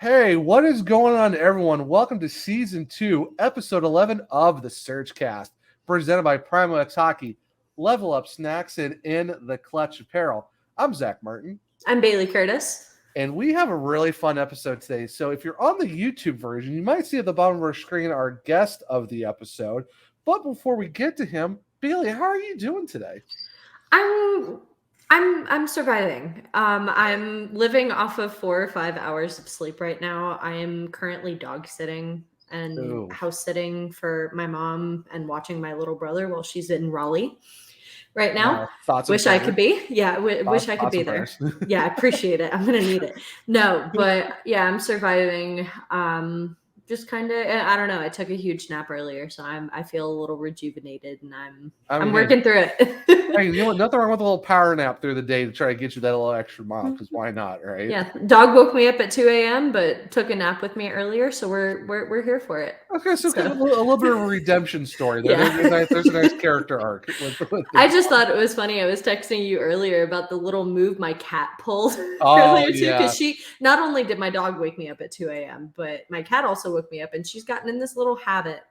Hey, what is going on, everyone? Welcome to Season 2, Episode 11 of the SurgeCast, presented by Primo X Hockey, Level Up Snacks, and In the Clutch Apparel. I'm Zach Martin. I'm Bailey Curtis. And we have a really fun episode today. So if you're on the YouTube version, you might see at the bottom of our screen our guest of the episode. But before we get to him, Bailey, how are you doing today? I'm surviving. I'm living off of 4 or 5 hours of sleep right now. I am currently dog sitting and house sitting for my mom and watching my little brother while she's in Raleigh right now. Wish I could be. Yeah, wish I could be there. Yeah, I appreciate it. I'm gonna need it. No, but yeah, I'm surviving. Just kind of, I don't know. I took a huge nap earlier, so I feel a little rejuvenated, and I'm working through it. Hey, you know what? Nothing wrong with a little power nap through the day to try to get you that little extra mile, because why not, right? Yeah, dog woke me up at 2 a.m., but took a nap with me earlier, so we're here for it. Okay, so kind of a little bit of a redemption story there. Yeah. There's a nice character arc. I just thought it was funny. I was texting you earlier about the little move my cat pulled earlier too, because she not only did my dog wake me up at 2 a.m., but my cat also woke me up, and she's gotten in this little habit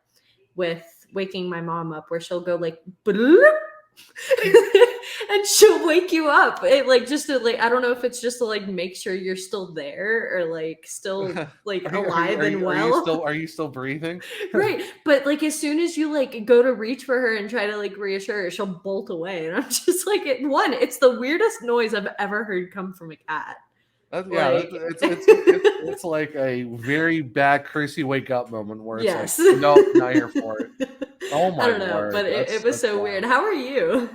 with waking my mom up where she'll go like and she'll wake you up. It like just to like, I don't know if it's just to like make sure you're still there or like still like alive and well. Are you still breathing? Right. But like as soon as you like go to reach for her and try to like reassure her, she'll bolt away. And I'm just like, it's the weirdest noise I've ever heard come from a cat. It's like a very bad Chrissy wake up moment where it's like, nope, not here for it. Oh my! I don't know, but it was so weird. How are you?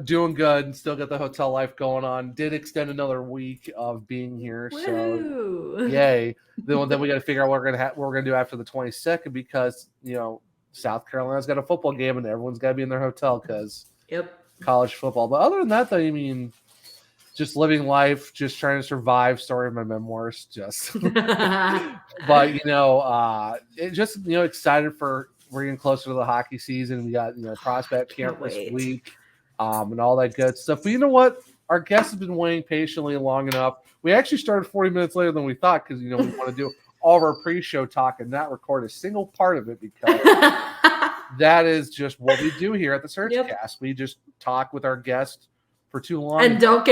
Doing good. Still got the hotel life going on. Did extend another week of being here, so yay! Then we got to figure out what we're gonna do after the 22nd, because South Carolina's got a football game and everyone's got to be in their hotel because college football. But other than that, though, I mean, just living life, just trying to survive. Story of my memoirs, just. But excited for. We're getting closer to the hockey season. We got prospect camp this week, and all that good stuff. But you know what? Our guest has been waiting patiently long enough. We actually started 40 minutes later than we thought because we want to do all of our pre-show talk and not record a single part of it because that is just what we do here at the SurgeCast. We just talk with our guest for too long and don't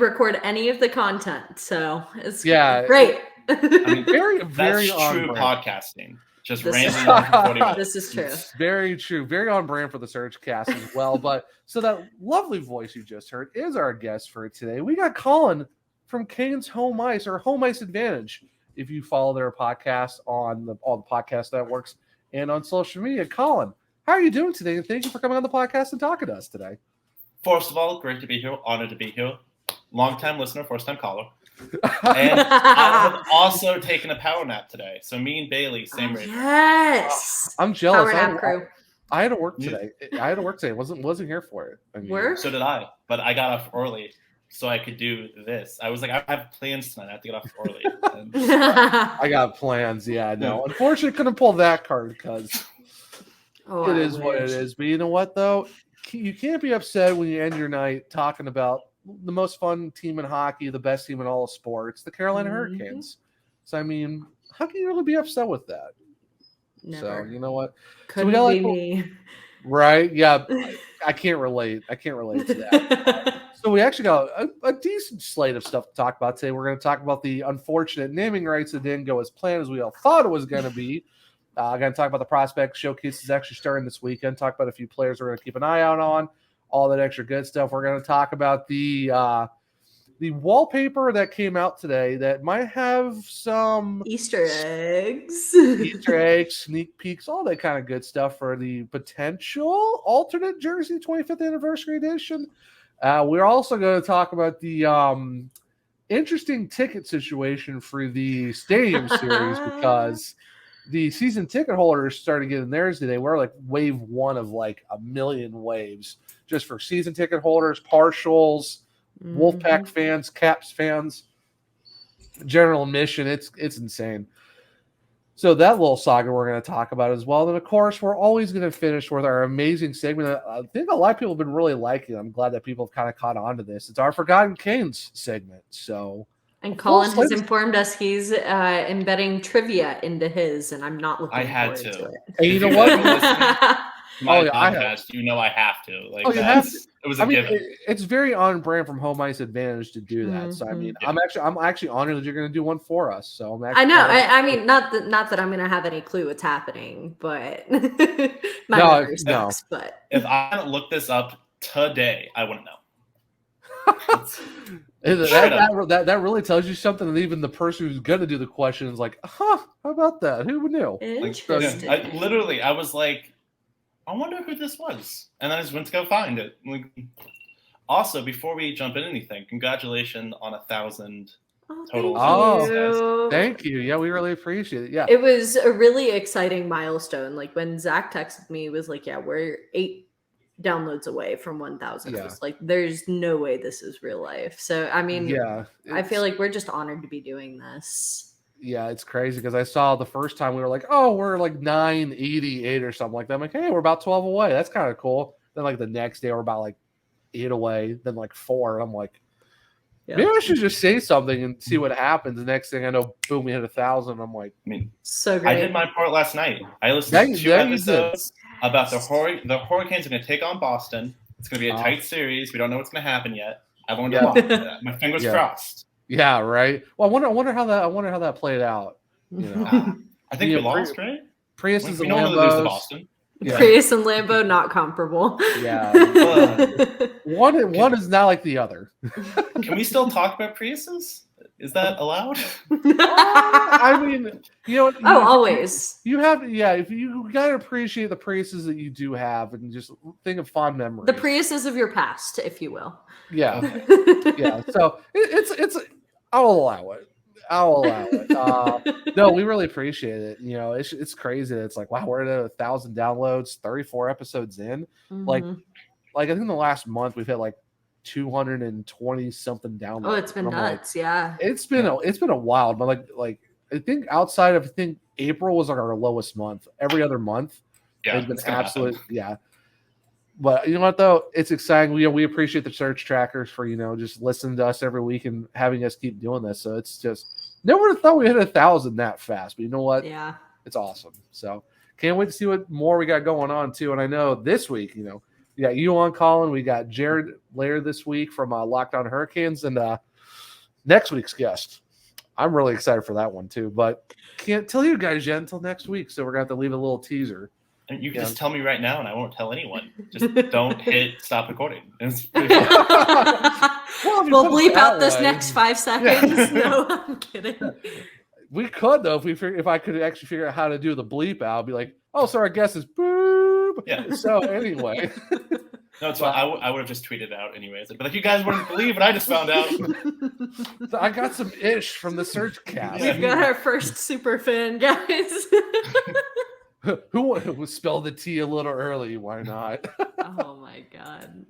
record any of the content. So it's great. I mean, very true podcasting. Just random on for 40 minutes. This is true. Very true. Very on brand for the SurgeCast as well. But so that lovely voice you just heard is our guest for today. We got Collin from Canes Home Ice, or Home Ice Advantage, if you follow their podcast on all the podcast networks and on social media. Collin, how are you doing today? And thank you for coming on the podcast and talking to us today. First of all, great to be here. Honored to be here. Long-time listener, first-time caller. And I have also taken a power nap today. So me and Bailey, same rate. Yes. I'm jealous. Power nap crew. I had to work today. Wasn't here for it. I mean, so did I. But I got off early so I could do this. I was like, I have plans tonight. I have to get off early. I got plans. Yeah, no. Unfortunately, couldn't pull that card because it is what it is. But you know what, though? You can't be upset when you end your night talking about the most fun team in hockey, the best team in all of sports, the Carolina Hurricanes. So, I mean, how can you really be upset with that? Never. So, you know what? Couldn't be me. Right? Yeah. I can't relate. I can't relate to that. So we actually got a decent slate of stuff to talk about today. We're going to talk about the unfortunate naming rights that didn't go as planned as we all thought it was going to be. I'm going to talk about the prospect showcase is actually starting this weekend. Talk about a few players we're going to keep an eye out on. All that extra good stuff. We're going to talk about the wallpaper that came out today that might have some Easter eggs, sneak peeks, all that kind of good stuff for the potential alternate jersey 25th anniversary edition. We're also going to talk about the interesting ticket situation for the Stadium Series because the season ticket holders started getting theirs today. We're like wave one of like a million waves just for season ticket holders, partials, Wolfpack fans, Caps fans, general admission. It's insane. So that little saga we're going to talk about as well. And of course, we're always going to finish with our amazing segment. I think a lot of people have been really liking it. I'm glad that people have kind of caught on to this. It's our Forgotten Canes segment. So And Collin has informed us he's embedding trivia into his, and I'm not looking forward to it. And you know what? Podcast, you know I have to. Like, you have to. It was a given. It's very on brand from Home Ice Advantage to do that. So I mean, I'm actually honored that you're going to do one for us. So I'm actually I mean, not that I'm going to have any clue what's happening, but my memory sucks. But if I hadn't looked this up today, I wouldn't know. That really tells you something. And even the person who's going to do the question is like, how about that? Who knew? Interesting. I was like, I wonder who this was. And then I just went to go find it. Also, before we jump in anything, congratulations on 1,000 total. Thank you. Yeah, we really appreciate it. Yeah. It was a really exciting milestone. Like when Zach texted me, he was like, yeah, we're 8 downloads away from 1,000. Yeah. It's like, there's no way this is real life. So, I mean, I feel like we're just honored to be doing this. Yeah, it's crazy because I saw the first time we were like, oh, we're like 988 or something like that. I'm like, hey, we're about 12 away. That's kind of cool. Then like the next day we're about like 8 away, then like 4. I'm like, maybe I should just say something and see what happens. The next thing I know, boom, we hit 1,000. I'm like, so great. I did my part last night. I listened to 2 episodes about the Hurricanes are going to take on Boston. It's going to be a tight series. We don't know what's going to happen yet. I learned a lot. My fingers crossed. Yeah, right. Well, I wonder how that played out. You know, I think we lost, right? Prius and normally lose to Boston. Yeah. Prius and Lambeau not comparable. Yeah, one is not like the other. Can we still talk about Priuses? Is that allowed? I mean, always. You have, if you gotta appreciate the Priuses that you do have, and just think of fond memories. The Priuses of your past, if you will. Yeah, yeah. So it's. I'll allow it. No, we really appreciate it. You know, it's crazy. It's like, wow, we're at 1,000 downloads, 34 episodes in. Like I think the last month we've had like 220 something downloads. Oh, it's been nuts. It's been a wild, but like I think outside of April was like our lowest month. Every other month has been absolute. Yeah. But you know what though? It's exciting. We appreciate the search trackers for just listening to us every week and having us keep doing this. So it's just never thought we hit 1,000 that fast. But you know what? Yeah, it's awesome. So can't wait to see what more we got going on too. And I know this week, we got you on, Collin. We got Jared Laird this week from Locked On Hurricanes, and next week's guest. I'm really excited for that one too, but can't tell you guys yet until next week. So we're gonna have to leave a little teaser. And you can just tell me right now, and I won't tell anyone. Just don't hit stop recording. We'll bleep out this next 5 seconds. Yeah. No, I'm kidding. We could though if I could actually figure out how to do the bleep out. I'd be like, oh, so our guess is boop. Yeah. So anyway. No, it's fine. I would have just tweeted it out anyways. But you guys wouldn't believe what I just found out. So I got some ish from the SurgeCast. We've got our first super fan, guys. Who spelled the T a little early? Why not? Oh my god!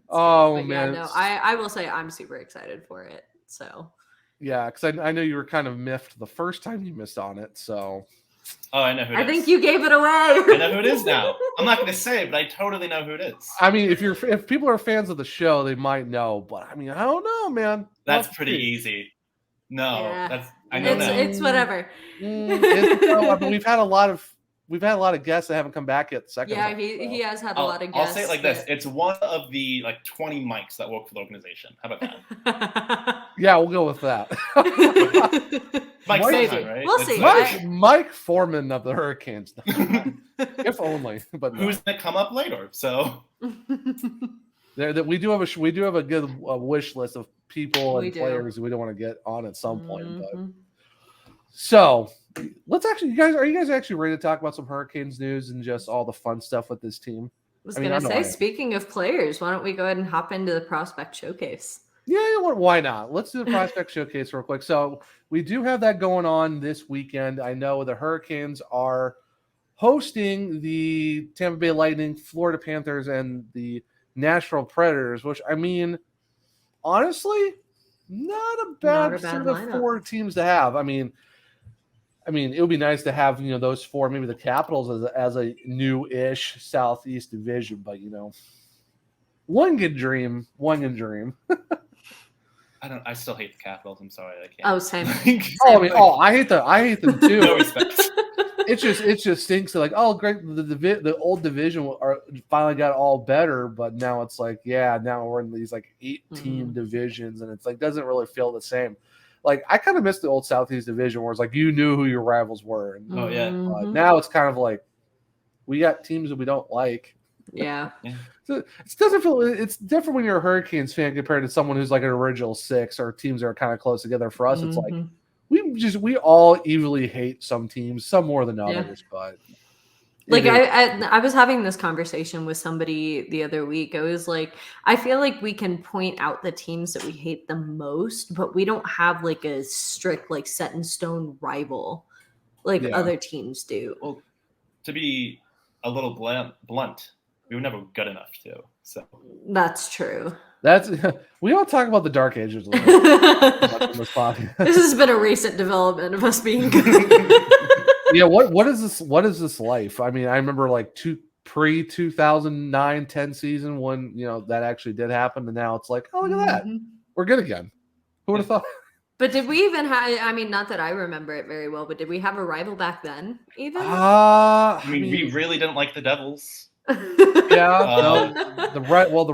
Man! Yeah, no, I will say I'm super excited for it. So yeah, because I know you were kind of miffed the first time you missed on it. So I know who it is. I think you gave it away. I know who it is now. I'm not going to say it, but I totally know who it is. I mean, if people are fans of the show, they might know. But I mean, I don't know, man. That's pretty easy. No, I know now. It's whatever. I mean, we've had a lot of guests that haven't come back yet. He has had a lot of guests. I'll say it like this: it's one of the 20 mics that work for the organization. How about that? Yeah, we'll go with that. Mike, right? We'll see. Mike Foreman of the Hurricanes. If only. But no. Who's gonna come up later? So we do have a good wish list of people and players we don't want to get on at some point. But so let's actually, are you guys actually ready to talk about some Hurricanes news and just all the fun stuff with this team? I was going to say, speaking of players, why don't we go ahead and hop into the prospect showcase? Yeah, you know what? Why not? Let's do the prospect showcase real quick. So we do have that going on this weekend. I know the Hurricanes are hosting the Tampa Bay Lightning, Florida Panthers, and the Nashville Predators, which, I mean, honestly, not a bad set of 4 teams to have. I mean, it would be nice to have, those 4, maybe the Capitals as a new-ish Southeast division, but, one can dream. I still hate the Capitals. I'm sorry, I can't. Oh, same. I hate them too. No respect. It just stinks. Like, oh, great, the old division finally got all better, but now it's like, now we're in these like 8-team divisions, and it's like doesn't really feel the same. Like, I kind of miss the old Southeast division where it's like you knew who your rivals were. And, but now it's kind of like we got teams that we don't like. Yeah. So it doesn't feel. It's different when you're a Hurricanes fan compared to someone who's like an original six or teams that are kind of close together. For us, it's like we all evilly hate some teams, some more than others. But like I was having this conversation with somebody the other week. I was like, I feel like we can point out the teams that we hate the most, but we don't have like a strict, like set in stone rival like other teams do. Well, to be a little blunt, we were never good enough to. So that's true. We all talk about the Dark Ages a little bit. This has been a recent development of us being good. What is this life? I mean, I remember like pre-2009-10 season when that actually did happen, and now it's like, oh, look at that, we're good again. Who would have thought? But did we even have? I mean, not that I remember it very well, but did we have a rival back then? Even? I mean, we really didn't like the Devils. The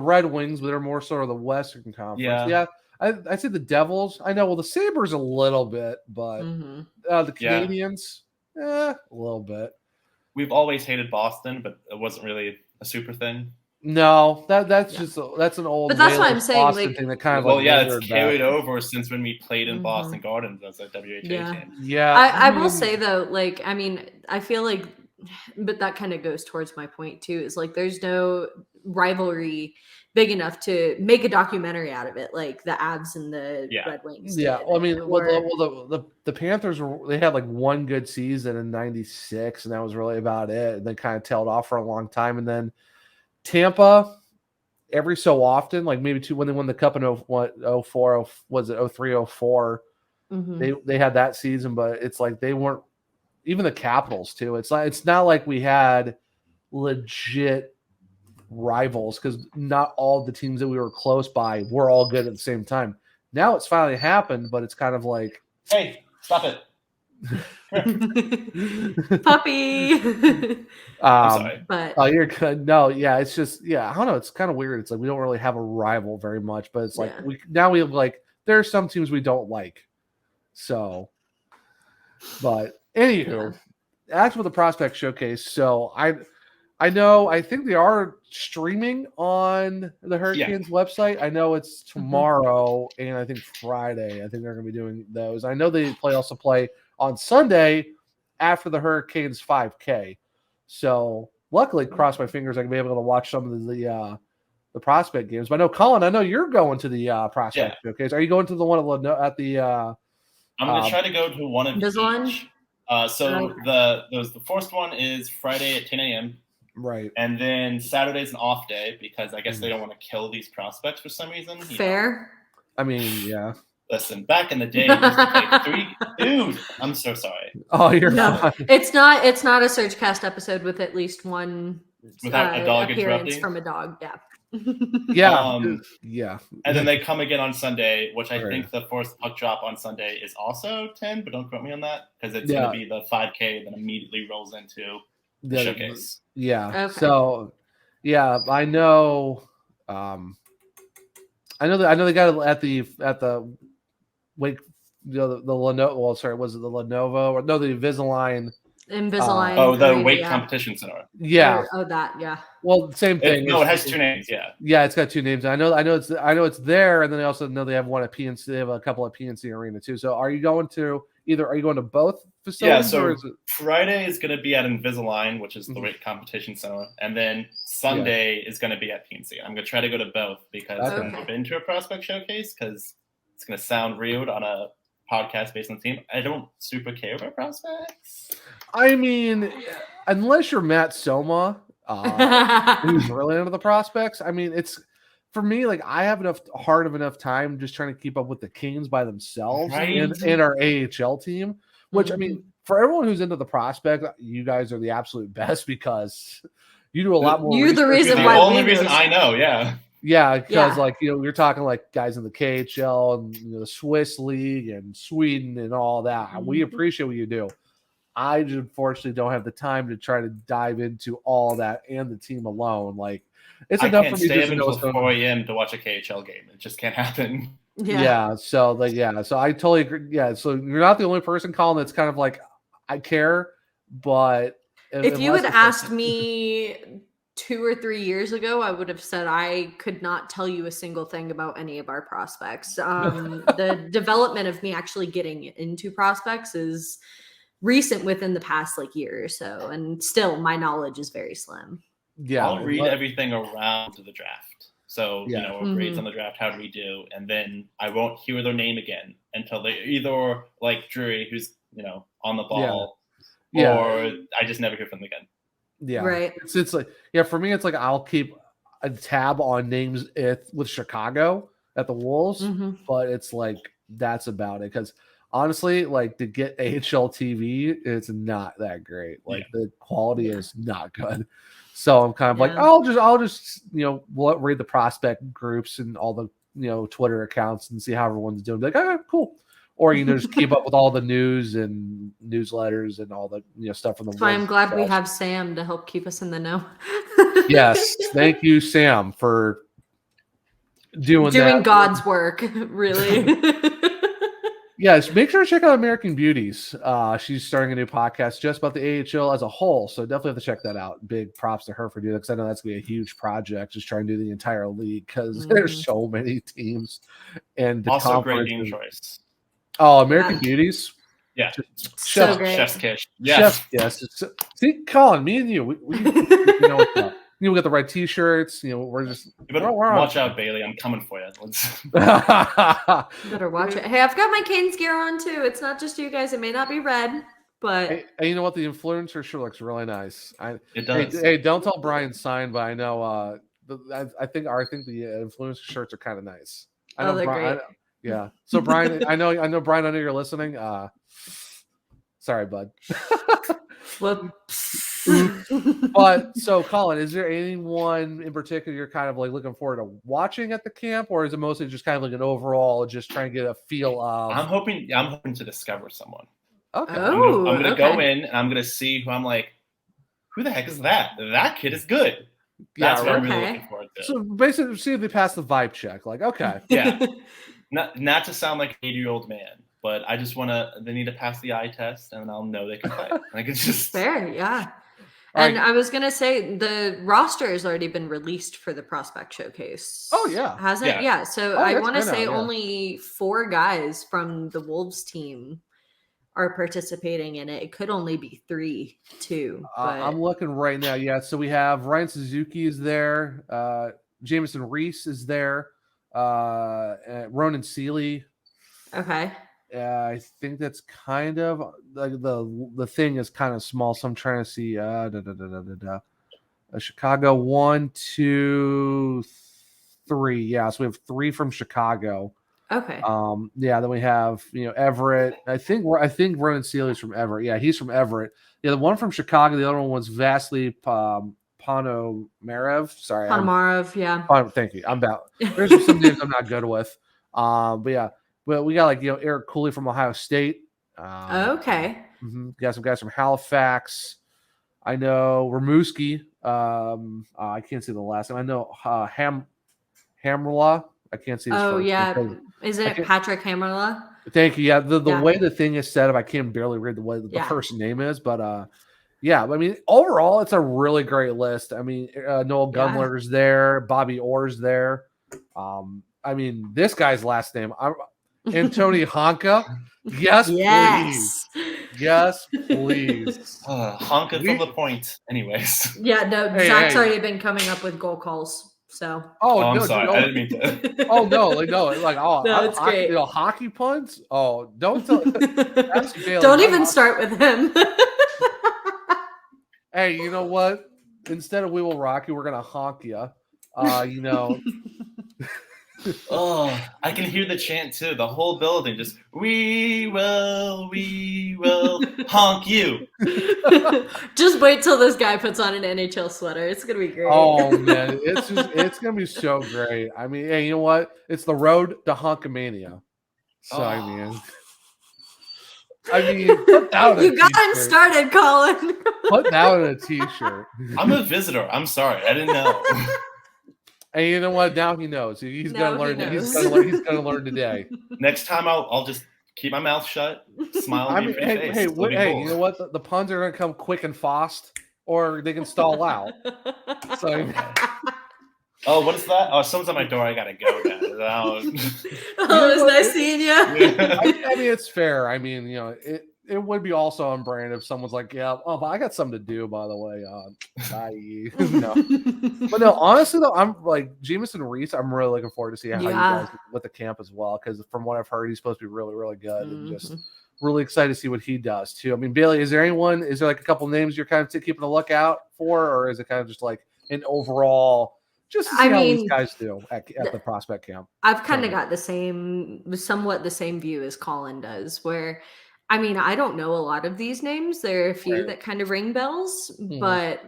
Red Wings, but they're more sort of the Western Conference. I say the Devils. I know. Well, the Sabres a little bit, but the Canadians, a little bit. We've always hated Boston, but it wasn't really a super thing. No, that's just that's an old. But that's what I'm saying. Boston like, thing that kind of it's carried over since when we played in Boston Gardens as a WHA team. Yeah, I will say though, like, I mean, I feel like. But that kind of goes towards my point too, is like there's no rivalry big enough to make a documentary out of it, like the Avs and the Red Wings. Yeah, well, I mean, the Panthers they had like one good season in '96, and that was really about it. And they kind of tailed off for a long time, and then Tampa, every so often, like maybe when they won the Cup in 04, was it 03, 04? They had that season, but it's like they weren't. Even the Capitals too. It's not like we had legit rivals because not all the teams that we were close by were all good at the same time. Now it's finally happened, but it's kind of like, hey, stop it, puppy. I'm sorry, but you're good. No, it's just I don't know. It's kind of weird. It's like we don't really have a rival very much, but it's like we have like there are some teams we don't like, so, but. Anywho, as for the prospect showcase, so I think they are streaming on the Hurricanes website. I know it's tomorrow and I think Friday. I think they're going to be doing those. I know they also play on Sunday after the Hurricanes 5K. So luckily, cross my fingers, I can be able to watch some of the prospect games. But I know, Collin, I know you're going to the prospect showcase. Are you going to the one at the? I'm going to try to go to one of each. The first one is Friday at 10 a.m. Right. And then Saturday's an off day because I guess they don't want to kill these prospects for some reason. Fair. I mean, yeah. Listen, back in the day, we used to play 3. Dude, I'm so sorry. Oh, you're fine. It's not a SurgeCast episode with at least one without a dog appearance from a dog. And then they come again on Sunday, which I think the first puck drop on Sunday is also 10, but don't quote me on that because it's going to be the 5K that immediately rolls into the showcase. Yeah. Okay. So, I know. I know they got it at the Wake, the Lenovo. Well, sorry, was it the Lenovo or no, the Invisalign? The Wake Competition Center. Yeah. That. Well, same thing. It has 2 names. Yeah, it's got 2 names. I know it's there, and then I also know they have one at PNC. They have a couple at PNC Arena too. So, are you going to both facilities? Yeah. So Friday is going to be at Invisalign, which is the Wake Competition Center, and then Sunday is going to be at PNC. I'm going to try to go to both because I've never been to a prospect showcase because it's going to sound rude on a podcast based on the team. I don't super care about prospects. I mean, unless you're Matt Soma, who's really into the prospects. I mean, it's for me, like I have enough time just trying to keep up with the Kings by themselves and our AHL team, which I mean, for everyone who's into the prospect, you guys are the absolute best because you do a lot more. You're the reason the why only reason I know, Yeah, because like you're talking like guys in the KHL and the Swiss league and Sweden and all that. Mm-hmm. We appreciate what you do. I just unfortunately don't have the time to try to dive into all that and the team alone. Like it's enough for me just to know until 4 a.m. to watch a KHL game. It just can't happen. Yeah. So so I totally agree. Yeah. So you're not the only person, Collin, that's kind of like I care, but if you had asked me 2 or 3 years ago, I would have said I could not tell you a single thing about any of our prospects. The development of me actually getting into prospects is recent within the past like year or so, and still my knowledge is very slim. Yeah, I'll read everything around the draft. So, grades on the draft, how do we do? And then I won't hear their name again until they either like Drury, who's, on the ball, or I just never hear from them again. Yeah. Right. It's like, for me, it's like I'll keep a tab on names with Chicago at the Wolves, but it's like that's about it. Because honestly, like to get AHL TV, it's not that great. Like the quality is not good. So I'm kind of like, I'll just read the prospect groups and all the Twitter accounts and see how everyone's doing. Like, cool. Or just keep up with all the news and newsletters and all the stuff from the. So I'm glad we have Sam to help keep us in the know. Yes, thank you, Sam, for doing God's work. Really. Yes, make sure to check out American Beauties. She's starting a new podcast just about the AHL as a whole, so definitely have to check that out. Big props to her for doing that because I know that's going to be a huge project, just trying to do the entire league because there's so many teams. And also great game choice. Oh, American Beauties? Yeah. Chef's kiss. Yes. See, Collin, me and you, we know what's up. We got the right T-shirts. We're just. You better watch out, Bailey. I'm coming for you. You better watch it. Hey, I've got my Canes gear on too. It's not just you guys. It may not be red, but hey, you know what? The influencer sure looks really nice. It does. Hey, don't tell Brian signed, but I know. I think the influencer shirts are kind of nice. I know they're Brian, great. Yeah. So Brian, I know Brian. I know you're listening. Sorry, bud. Whoops. But so, Collin, is there anyone in particular you're kind of like looking forward to watching at the camp, or is it mostly just kind of like an overall, just trying to get a feel of? I'm hoping to discover someone. Okay. I'm gonna go in and I'm gonna see who I'm like. Who the heck is that? That kid is good. That's what I'm really looking forward to. So basically, see if they pass the vibe check. Like, okay, yeah. Not to sound like an 80-year-old man, but I just they need to pass the eye test and I'll know they can play. Like it's just fair, yeah. And I was going to say the roster has already been released for the prospect showcase. Oh yeah. Has it? Yeah. So I want to say only 4 guys from the Wolves team are participating in it. It could only be 3, too. I'm looking right now. Yeah. So we have Ryan Suzuki is there. Jameson Reese is there. Ronan Seeley. Okay. I think that's kind of like the thing is kind of small, so I'm trying to see. Chicago 1, 2, 3. Yeah, so we have 3 from Chicago. Okay. Then we have Everett. I think Ronan Seeley's from Everett. Yeah, he's from Everett. Yeah, the one from Chicago. The other one was Vasily Ponomarev. Sorry, Ponomarev. Yeah. Thank you. There's some names I'm not good with. But yeah. Well, we got Eric Cooley from Ohio State. Okay. Got some guys from Halifax. I know Ramuski. I can't see the last name. I know Hamrla. I can't see his first name. Yeah. Is it Patrick Hamrla? Thank you. Yeah, the way the thing is set up, I can barely read the way the person name is, but yeah. I mean, overall, it's a really great list. I mean, Noel Gumler's there, Bobby Orr's there. I mean, this guy's last name. Antoni Honka. Yes, please. Yes, please. Honka from the point. Anyways. Yeah, no, Zach's already been coming up with goal calls. So. I'm sorry. I didn't mean to. No, it's great. Hockey puns. Oh, don't tell. Don't even start with him. Hey, you know what? Instead of "We Will Rock You," we're gonna honk you. Oh, I can hear the chant too. The whole building just, we will honk you. Just wait till this guy puts on an NHL sweater. It's gonna be great. Oh man, it's gonna be so great. I mean, hey, you know what? It's the road to Honkamania. So I mean, put that on you got him started, Collin. Put that on a t-shirt. I'm a visitor. I'm sorry, I didn't know. And you know what? Now he knows. He's gonna learn. He's gonna learn today. Next time, I'll just keep my mouth shut, smile. I mean, hey, cool. You know what? The puns are gonna come quick and fast, or they can stall out. So. Oh, what is that? Oh, someone's at my door. I gotta go, guys. It was nice seeing you. Yeah. I mean, it's fair. I mean, you know, it would be also on brand if someone's like, yeah, oh, but I got something to do, by the way. Bye. No. But no, honestly though, I'm like Jamison Reese. I'm really looking forward to see how you guys with the camp as well, because from what I've heard, he's supposed to be really, really good, and just really excited to see what he does too. I mean, Bailey, is there like a couple names you're kind of keeping a lookout for, or is it kind of just like an overall? Just to see how these guys do at the prospect camp. I've kind of got somewhat the same view as Collin does, where, I mean, I don't know a lot of these names. There are a few that kind of ring bells, but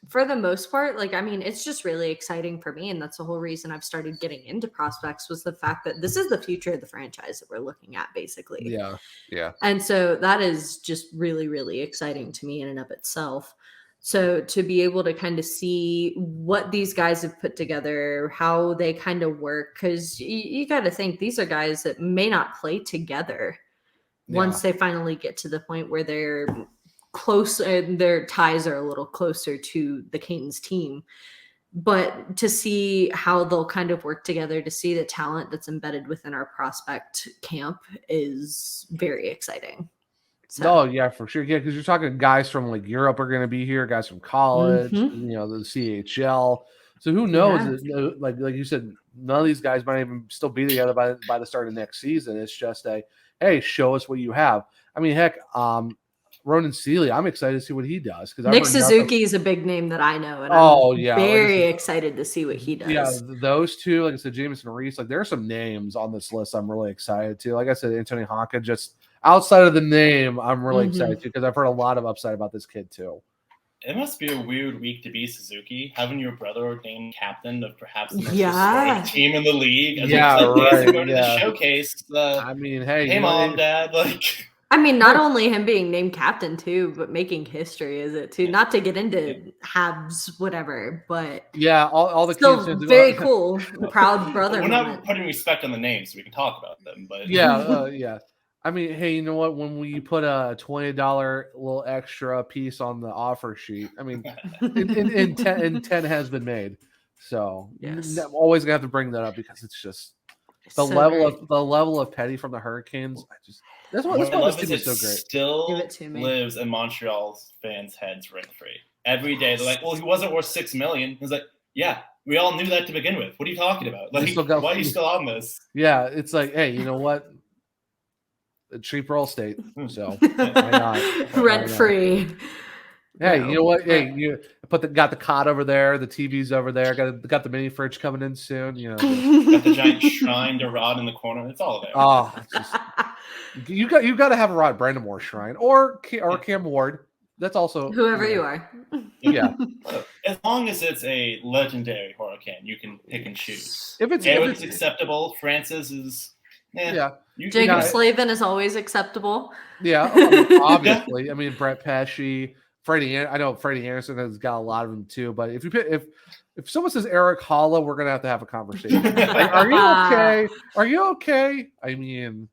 for the most part, like, I mean, it's just really exciting for me. And that's the whole reason I've started getting into prospects, was the fact that this is the future of the franchise that we're looking at, basically. Yeah. Yeah. And so that is just really, really exciting to me in and of itself. So to be able to kind of see what these guys have put together, how they kind of work, because you got to think these are guys that may not play together once they finally get to the point where they're close, their ties are a little closer to the Canes team. But to see how they'll kind of work together, to see the talent that's embedded within our prospect camp is very exciting. So. Oh yeah, for sure. Yeah, because you're talking guys from like Europe are going to be here, guys from college, you know, the CHL. So who knows? Yeah. Like you said, none of these guys might even still be together by the start of next season. It's just hey, show us what you have. I mean, heck, Ronan Seeley, I'm excited to see what he does, because Nick Suzuki is a big name that I know, and I'm very excited to see what he does. Yeah, those two, like I said, Jamison Reese, like there are some names on this list I'm really excited to. Like I said, Anthony Honka, just outside of the name, I'm really excited to, because I've heard a lot of upside about this kid too. It must be a weird week to be Suzuki, having your brother named captain of perhaps the most historic team in the league. As going to the showcase. I mean, hey, mom, dad, like. I mean, not only him being named captain too, but making history, is it too? Not to get into Habs, whatever, but all the still kids very cool, proud brother. We're not putting respect on the names, so we can talk about them, but yeah. I mean, hey, you know what? When we put a $20 little extra piece on the offer sheet, I mean, in 10 has been made. So I'm always gonna have to bring that up, because it's just the level of petty from the Hurricanes. That's why this team is so great. Still lives in Montreal fans' heads rent free. Every day they're like, "Well, he wasn't worth $6 million." It's like, yeah, we all knew that to begin with. What are you talking about? Like, why are you still on this? Yeah, it's like, hey, you know what? Cheap real estate, so why not? Rent free. Hey, you know what? Hey, you got the cot over there, the TV's over there, got the mini fridge coming in soon. You know, got the giant shrine to Rod in the corner. It's all there. Oh, it's just, you got to have a Rod Brandamore shrine or Cam Ward. That's also whoever you are. Yeah, as long as it's a legendary Hurricane, you can pick and choose. If it's acceptable, Francis is. Jacob Slavin is always acceptable. Yeah, obviously. I mean, Brett Pesce, Freddie. I know Freddie Anderson has got a lot of them too. But if someone says Eric Holla, we're gonna have a conversation. Like, are you okay? Are you okay? I mean,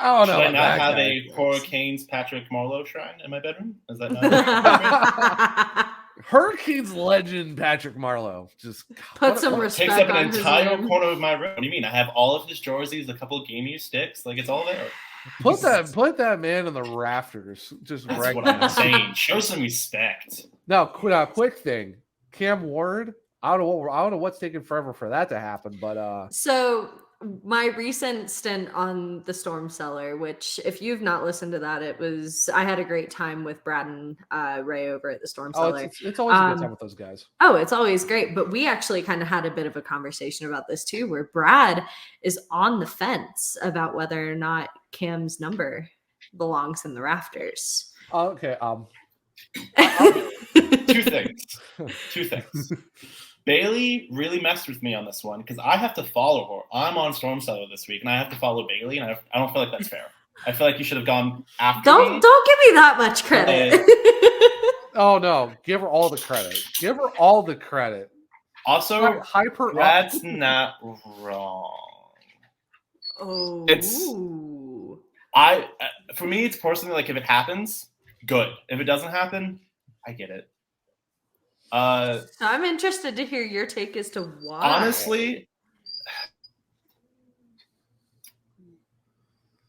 I don't know. Should I not have a Hurricanes Patrick Marleau shrine in my bedroom? Is that not? Hurricanes legend Patrick Marleau. Just put some respect. Takes up an entire corner of my room. What do you mean? I have all of his jerseys, a couple of game used sticks. Like, it's all there. Put that man in the rafters. Just that's what I'm saying. Show some respect. Now, quick thing. Cam Ward. I don't know what's taking forever for that to happen, but so my recent stint on the Storm Cellar, which if you've not listened to that, I had a great time with Brad and Ray over at the Storm Cellar. It's always a good time with those guys. Oh, it's always great. But we actually kind of had a bit of a conversation about this too, where Brad is on the fence about whether or not Cam's number belongs in the rafters. Okay. Two things. Bailey really messed with me on this one because I have to follow her. I'm on Storm Cellar this week, and I have to follow Bailey, and I don't feel like that's fair. I feel like you should have gone after me. Don't give me that much credit. Oh no, give her all the credit. Give her all the credit. Also, hype her Brad's up. not wrong. Oh, For me, it's personally like if it happens, good. If it doesn't happen, I get it. I'm interested to hear your take as to why. Honestly,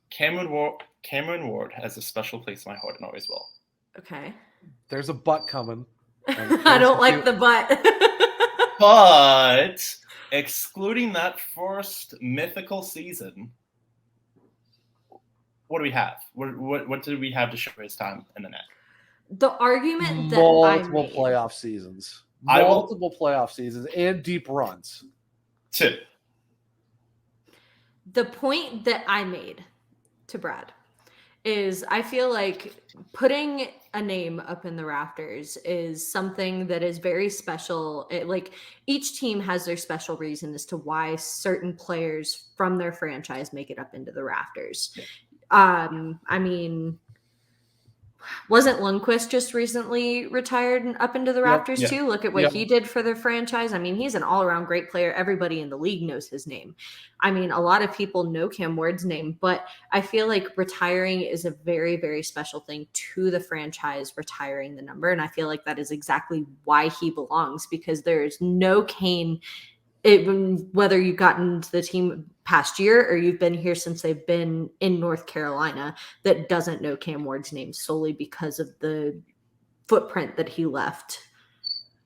Cameron Ward has a special place in my heart and always will. Okay. There's a butt coming. I don't like the butt. But excluding that first mythical season, what do we have? What do we have to show his time in the net? The argument that multiple playoff seasons, playoff seasons, and deep runs. 2. The point that I made to Brad is I feel like putting a name up in the rafters is something that is very special. Like each team has their special reason as to why certain players from their franchise make it up into the rafters. Yeah. I mean, wasn't Lundqvist just recently retired and up into the rafters too? Look at what he did for the franchise. I mean, he's an all-around great player. Everybody in the league knows his name. I mean, a lot of people know Cam Ward's name, but I feel like retiring is a very, very special thing to the franchise, retiring the number. And I feel like that is exactly why he belongs, because there's no Kane, whether you've gotten to the team past year or you've been here since they've been in North Carolina, that doesn't know Cam Ward's name solely because of the footprint that he left.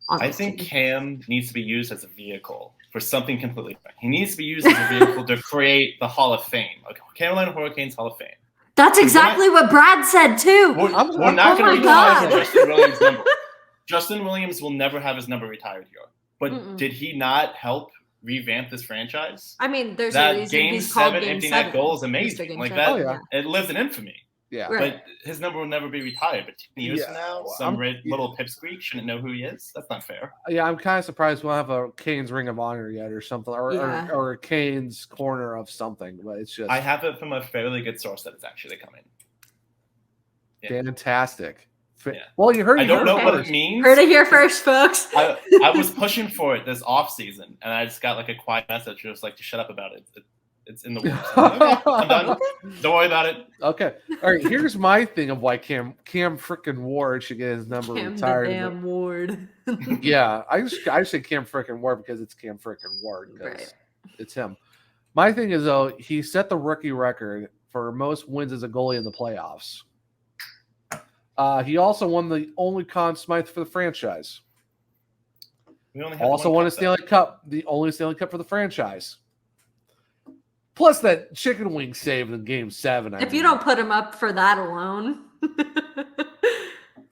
I think Cam needs to be used as a vehicle for something completely different. He needs to be used as a vehicle to create the Hall of Fame, like Carolina Hurricanes Hall of Fame. That's exactly what Brad said too. We're not going to retire Justin Williams' number. Justin Williams will never have his number retired here. But did he not help revamp this franchise? I mean, there's that a reason Game he's called 7 Game empty 7. net goal is amazing. Like that, it lives in infamy. Yeah, but his number will never be retired. But 10 years from now, some little pipsqueak shouldn't know who he is. That's not fair. Yeah, I'm kind of surprised we'll have a Canes Ring of Honor yet, or something, or a Canes corner of something. But it's just I have it from a fairly good source that it's actually coming. Yeah. Fantastic. Yeah. Well, you heard. I don't know what it means. Heard it here first, folks. I was pushing for it this off season, and I just got like a quiet message, just like to shut up about it. It's in the works. Okay, I'm done. Don't worry about it. Okay. All right. Here's my thing of why Cam freaking Ward should get his number retired. Cam Ward. Yeah, I just say Cam freaking Ward because it's Cam freaking Ward because it's him. My thing is though, he set the rookie record for most wins as a goalie in the playoffs. He also won the only Conn Smythe for the franchise. Also won a Stanley Cup, the only Stanley Cup for the franchise. Plus that chicken wing save in Game 7. If you don't put him up for that alone.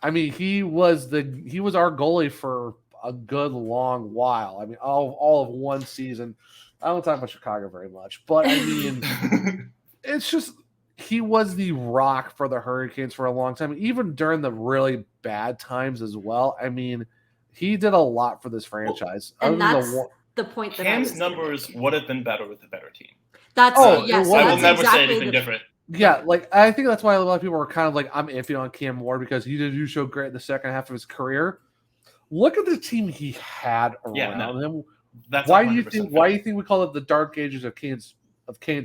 I mean, he was our goalie for a good long while. I mean, all of one season. I don't talk about Chicago very much, but I mean, it's just he was the rock for the Hurricanes for a long time, even during the really bad times as well. I mean, he did a lot for this franchise. And that's the point that Cam's numbers would have been better with a better team. That's yes. I will never say anything different. Yeah, like I think that's why a lot of people were kind of like, I'm iffy on Cam Ward because he did do so great in the second half of his career. Look at the team he had around him. That's why do you think we call it the dark ages of Canes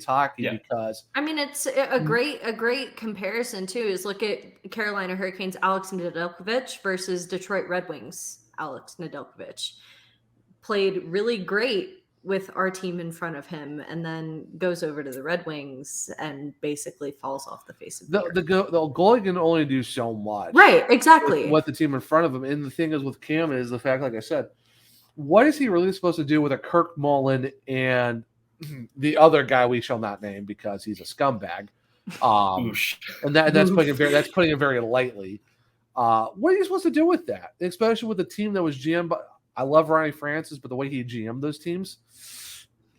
hockey? Yeah. Because I mean, it's a great comparison too. Is look at Carolina Hurricanes Alex Nedeljkovic versus Detroit Red Wings Alex Nedeljkovic. Played really great with our team in front of him, and then goes over to the Red Wings and basically falls off the face of the earth. The goalie can only do so much, right? Exactly. With the team in front of him, and the thing is with Cam is the fact, like I said, what is he really supposed to do with a Kirk Mullen and the other guy we shall not name because he's a scumbag. And that's putting it very lightly. What are you supposed to do with that? Especially with a team that was GM. But I love Ronnie Francis, but the way he GM'd those teams,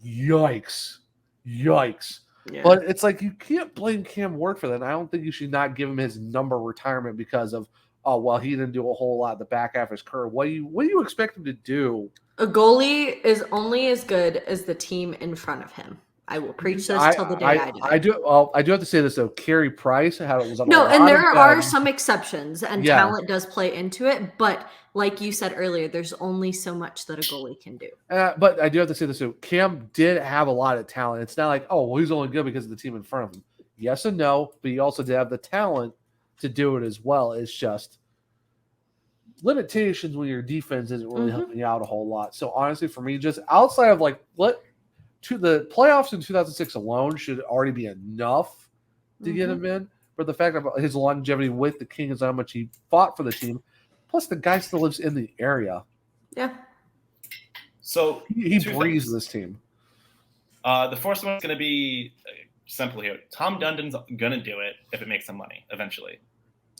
yikes. Yeah. But it's like you can't blame Cam Ward for that. And I don't think you should not give him his number retirement because of he didn't do a whole lot in the back half of his career. What do you expect him to do? A goalie is only as good as the team in front of him. I will preach this till the day I die. I do have to say this though. Carey Price was on and there are some exceptions, and talent does play into it. But like you said earlier, there's only so much that a goalie can do. But I do have to say this too. Cam did have a lot of talent. It's not like he's only good because of the team in front of him. Yes and no, but he also did have the talent to do it as well. It's just limitations when your defense isn't really helping you out a whole lot. So honestly, for me, just outside of the playoffs in 2006 alone should already be enough to get him in. But the fact about his longevity with the Kings, how much he fought for the team, plus the guy still lives in the area. Yeah. So he breathes this team. The first one's going to be simple here. Tom Dundon's going to do it if it makes some money eventually.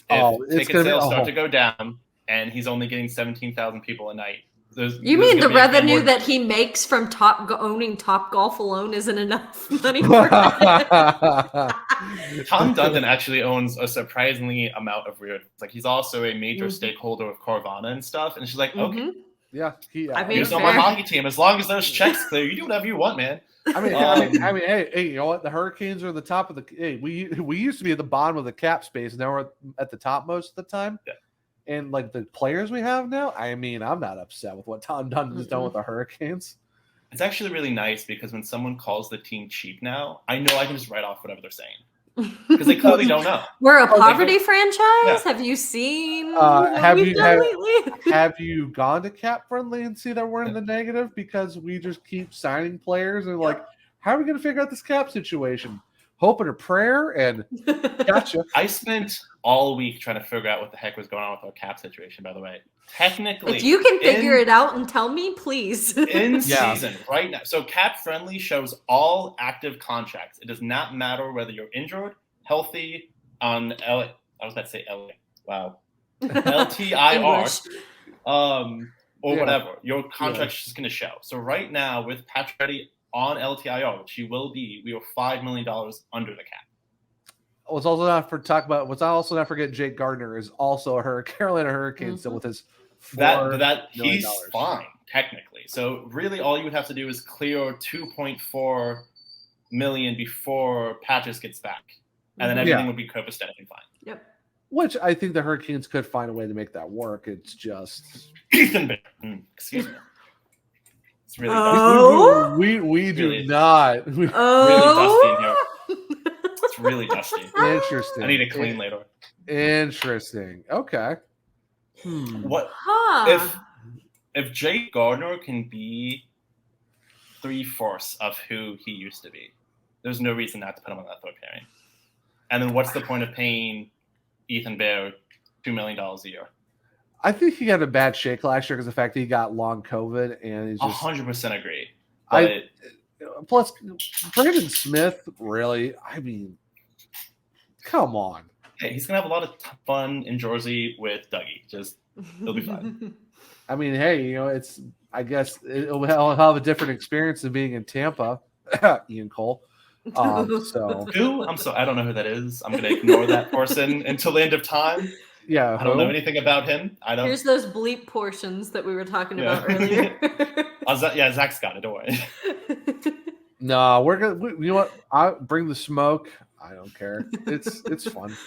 If ticket sales start to go down and he's only getting 17,000 people a night. You mean the revenue that he makes from owning Topgolf alone isn't enough money for that? Tom Dundon actually owns a surprisingly amount of weird. Like he's also a major stakeholder of Carvana and stuff. And she's like, okay, yeah, he's on my hockey team. As long as those checks clear, you do whatever you want, man. I mean, hey, you know what? The Hurricanes are the top of the. Hey, we used to be at the bottom of the cap space. Now we're at the top most of the time. Yeah. And like the players we have now, I mean, I'm not upset with what Tom Dundon's done with the Hurricanes. It's actually really nice because when someone calls the team cheap now, I know I can just write off whatever they're saying because they clearly don't know. We're a poverty franchise. Yeah. Have you seen? Have you gone to Cap Friendly and see that we're in the negative because we just keep signing players and like, how are we going to figure out this cap situation? Hope and a prayer, and gotcha. I spent all week trying to figure out what the heck was going on with our cap situation, by the way. Technically, if you can figure it out and tell me, please. In season, right now. So Cap Friendly shows all active contracts. It does not matter whether you're injured, healthy, on L. I was about to say LA. Wow. LTIR. Or whatever. Your contract's just going to show. So right now, with Pacioretty on LTIR, which he will be, we are $5 million under the cap. Let's also not forget Jake Gardner is also a Carolina Hurricane still with his he's fine technically. So really, all you would have to do is clear $2.4 million before Patches gets back, and then everything would be copacetic and fine. Yep. Which I think the Hurricanes could find a way to make that work. It's just Ethan. Excuse me. It's really dusty. We do not. Really dusty in here. It's really dusty. Interesting. I need to clean later. Interesting. Okay. What if Jake Gardner can be 3/4 of who he used to be? There's no reason not to put him on that third pairing. And then what's the point of paying Ethan Bear $2 million a year? I think he got a bad shake last year because of the fact that he got long COVID and he's just 100% agree. Plus, Brandon Smith, really, I mean, come on. Hey, he's gonna have a lot of fun in Jersey with Dougie. He'll be fun. I mean, hey, I guess he'll have a different experience than being in Tampa. Ian Cole. So who? I don't know who that is. I'm gonna ignore that person until the end of time. Yeah, I don't know anything about him. Here's those bleep portions that we were talking about earlier. Zach's got it. Don't worry. No, we're gonna. You know what? I bring the smoke. I don't care. It's fun.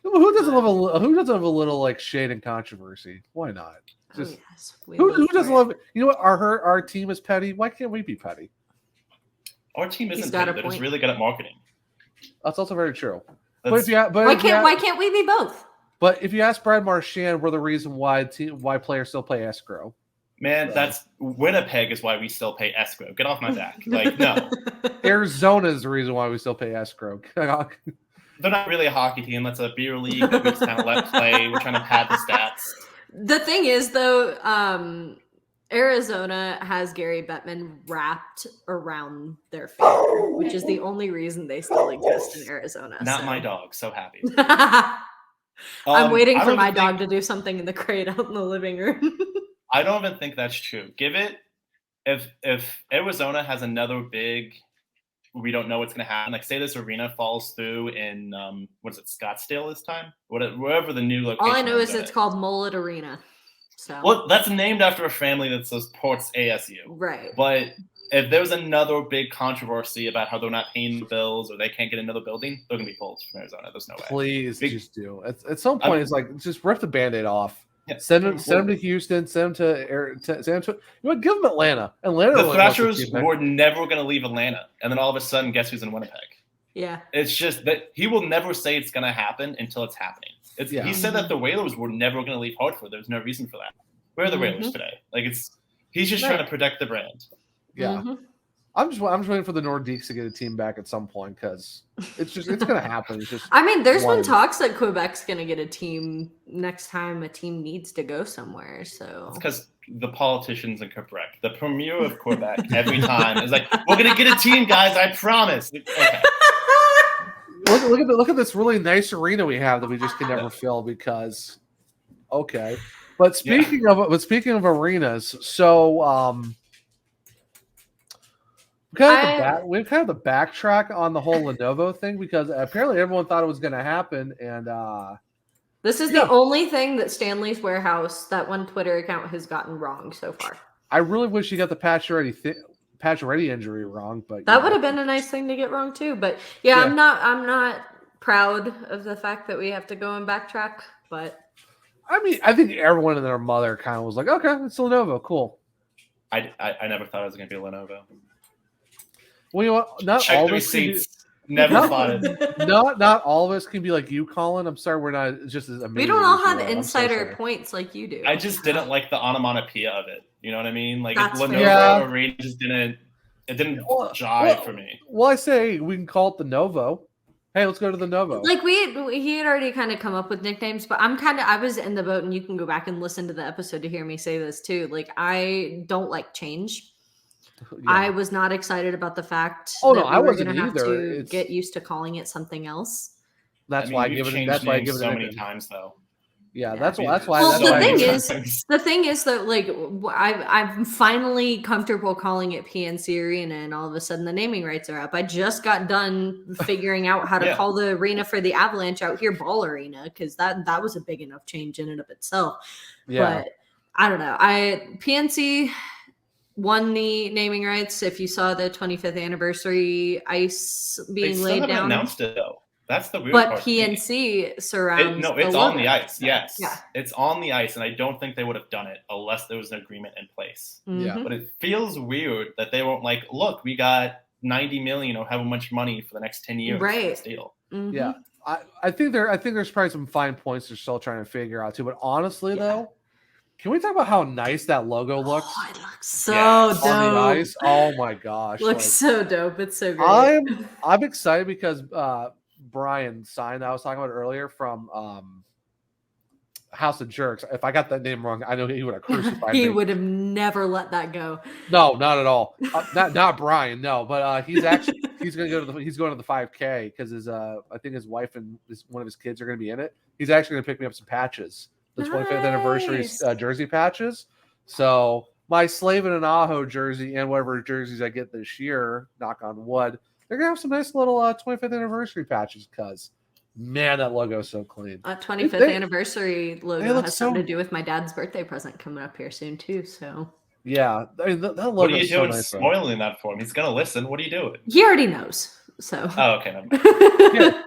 Who doesn't have a little like shade and controvery? Why not? Just who doesn't love it? You know what? Our team is petty. Why can't we be petty? Our team isn't petty. They're just really good at marketing. That's also very true. Why can't we be both? But if you ask Brad Marchand, we're the reason why players still play escrow. Man, that's Winnipeg is why we still pay escrow. Get off my back. Like, no. Arizona is the reason why we still pay escrow. They're not really a hockey team. That's a beer league that we just kind of let play. We're trying to pad the stats. The thing is, though, Arizona has Gary Bettman wrapped around their finger, which is the only reason they still exist in Arizona. Not my dog. So happy. I'm waiting for my dog to do something in the crate out in the living room. I don't even think that's true. Give it if Arizona has another big, we don't know what's going to happen. Like say this arena falls through in what is it, Scottsdale this time? Wherever the new location. All I know is it's called Mullet Arena. So well, that's named after a family that supports ASU. Right. But if there's another big controversy about how they're not paying the bills or they can't get another building, they're going to be pulled from Arizona. There's no way. Please just do. At some point, it's like just rip the Band-Aid off. Yeah. Send them to Houston. Send them to San Antonio. You know what? Give them Atlanta. The Thrashers were never going to leave Atlanta, and then all of a sudden, guess who's in Winnipeg? Yeah. It's just that he will never say it's going to happen until it's happening. He said that the Whalers were never going to leave Hartford. There's no reason for that. Where are the Whalers today? Like he's just trying to protect the brand. Yeah. Mm-hmm. I'm just waiting for the Nordiques to get a team back at some point because it's going to happen. It's just. I mean, there's been talks that Quebec's going to get a team next time a team needs to go somewhere. So it's because the politicians in Quebec, the premier of Quebec, every time is like, "We're going to get a team, guys. I promise." Okay. Look at this really nice arena we have that we just can never fill because. Okay, but speaking of arenas, so we've kind of the backtrack on the whole Lenovo thing because apparently everyone thought it was going to happen, and this is the only thing that Stanley's Warehouse, that one Twitter account, has gotten wrong so far. I really wish you got the Pacioretty injury wrong, but that would have been a nice thing to get wrong too. But I'm not proud of the fact that we have to go and backtrack. But I mean, I think everyone and their mother kind of was like, "Okay, it's Lenovo, cool." I never thought it was going to be Lenovo. Well, you know what? Not check all the of us receipts. Never thought it. Not all of us can be like you, Collin. I'm sorry, we're not just as amazing. We don't all have insider points like you do. I just didn't like the onomatopoeia of it. You know what I mean? Like Lenovo arena just didn't jive for me. Well, I say we can call it the Novo. Hey, let's go to the Novo. Like he had already kind of come up with nicknames, but I was in the boat, and you can go back and listen to the episode to hear me say this too. Like I don't like change. Yeah. I was not excited about the fact that I wasn't going to have to get used to calling it something else. That's why I give it. That's why I give it so many times, though. Yeah, that's why. Well, the thing is that like I'm finally comfortable calling it PNC Arena, and all of a sudden the naming rights are up. I just got done figuring out how to call the arena for the Avalanche out here Ball Arena because that was a big enough change in and of itself. Yeah. But I don't know. PNC won the naming rights. If you saw the 25th anniversary ice being laid down, announced it though. That's the weird part. But PNC surrounds. It's on the ice. Yes, it's on the ice, and I don't think they would have done it unless there was an agreement in place. Yeah, but it feels weird that they won't like. Look, we got 90 million or however much money for the next 10 years. Right. For this deal. Mm-hmm. Yeah, I think there's probably some fine points they're still trying to figure out too. But honestly, though. Can we talk about how nice that logo looks? Oh, it looks so dope. On the ice. Oh my gosh. Looks so dope. It's so great. I'm excited because Brian Sign that I was talking about earlier from House of Jerks. If I got that name wrong, I know he would have crucified me. He would have never let that go. No, not at all. Not Brian. No, but he's going to go to the 5K because I think his wife and one of his kids are going to be in it. He's actually going to pick me up some patches. The 25th anniversary jersey patches. So my Slave in an Aho jersey and whatever jerseys I get this year, knock on wood, they're going to have some nice little 25th anniversary patches because, man, that logo is so clean. 25th anniversary logo has something to do with my dad's birthday present coming up here soon, too. So yeah, I mean, that logo what are you doing nice, spoiling that for him? He's going to listen. What are you doing? He already knows. So. Oh, okay.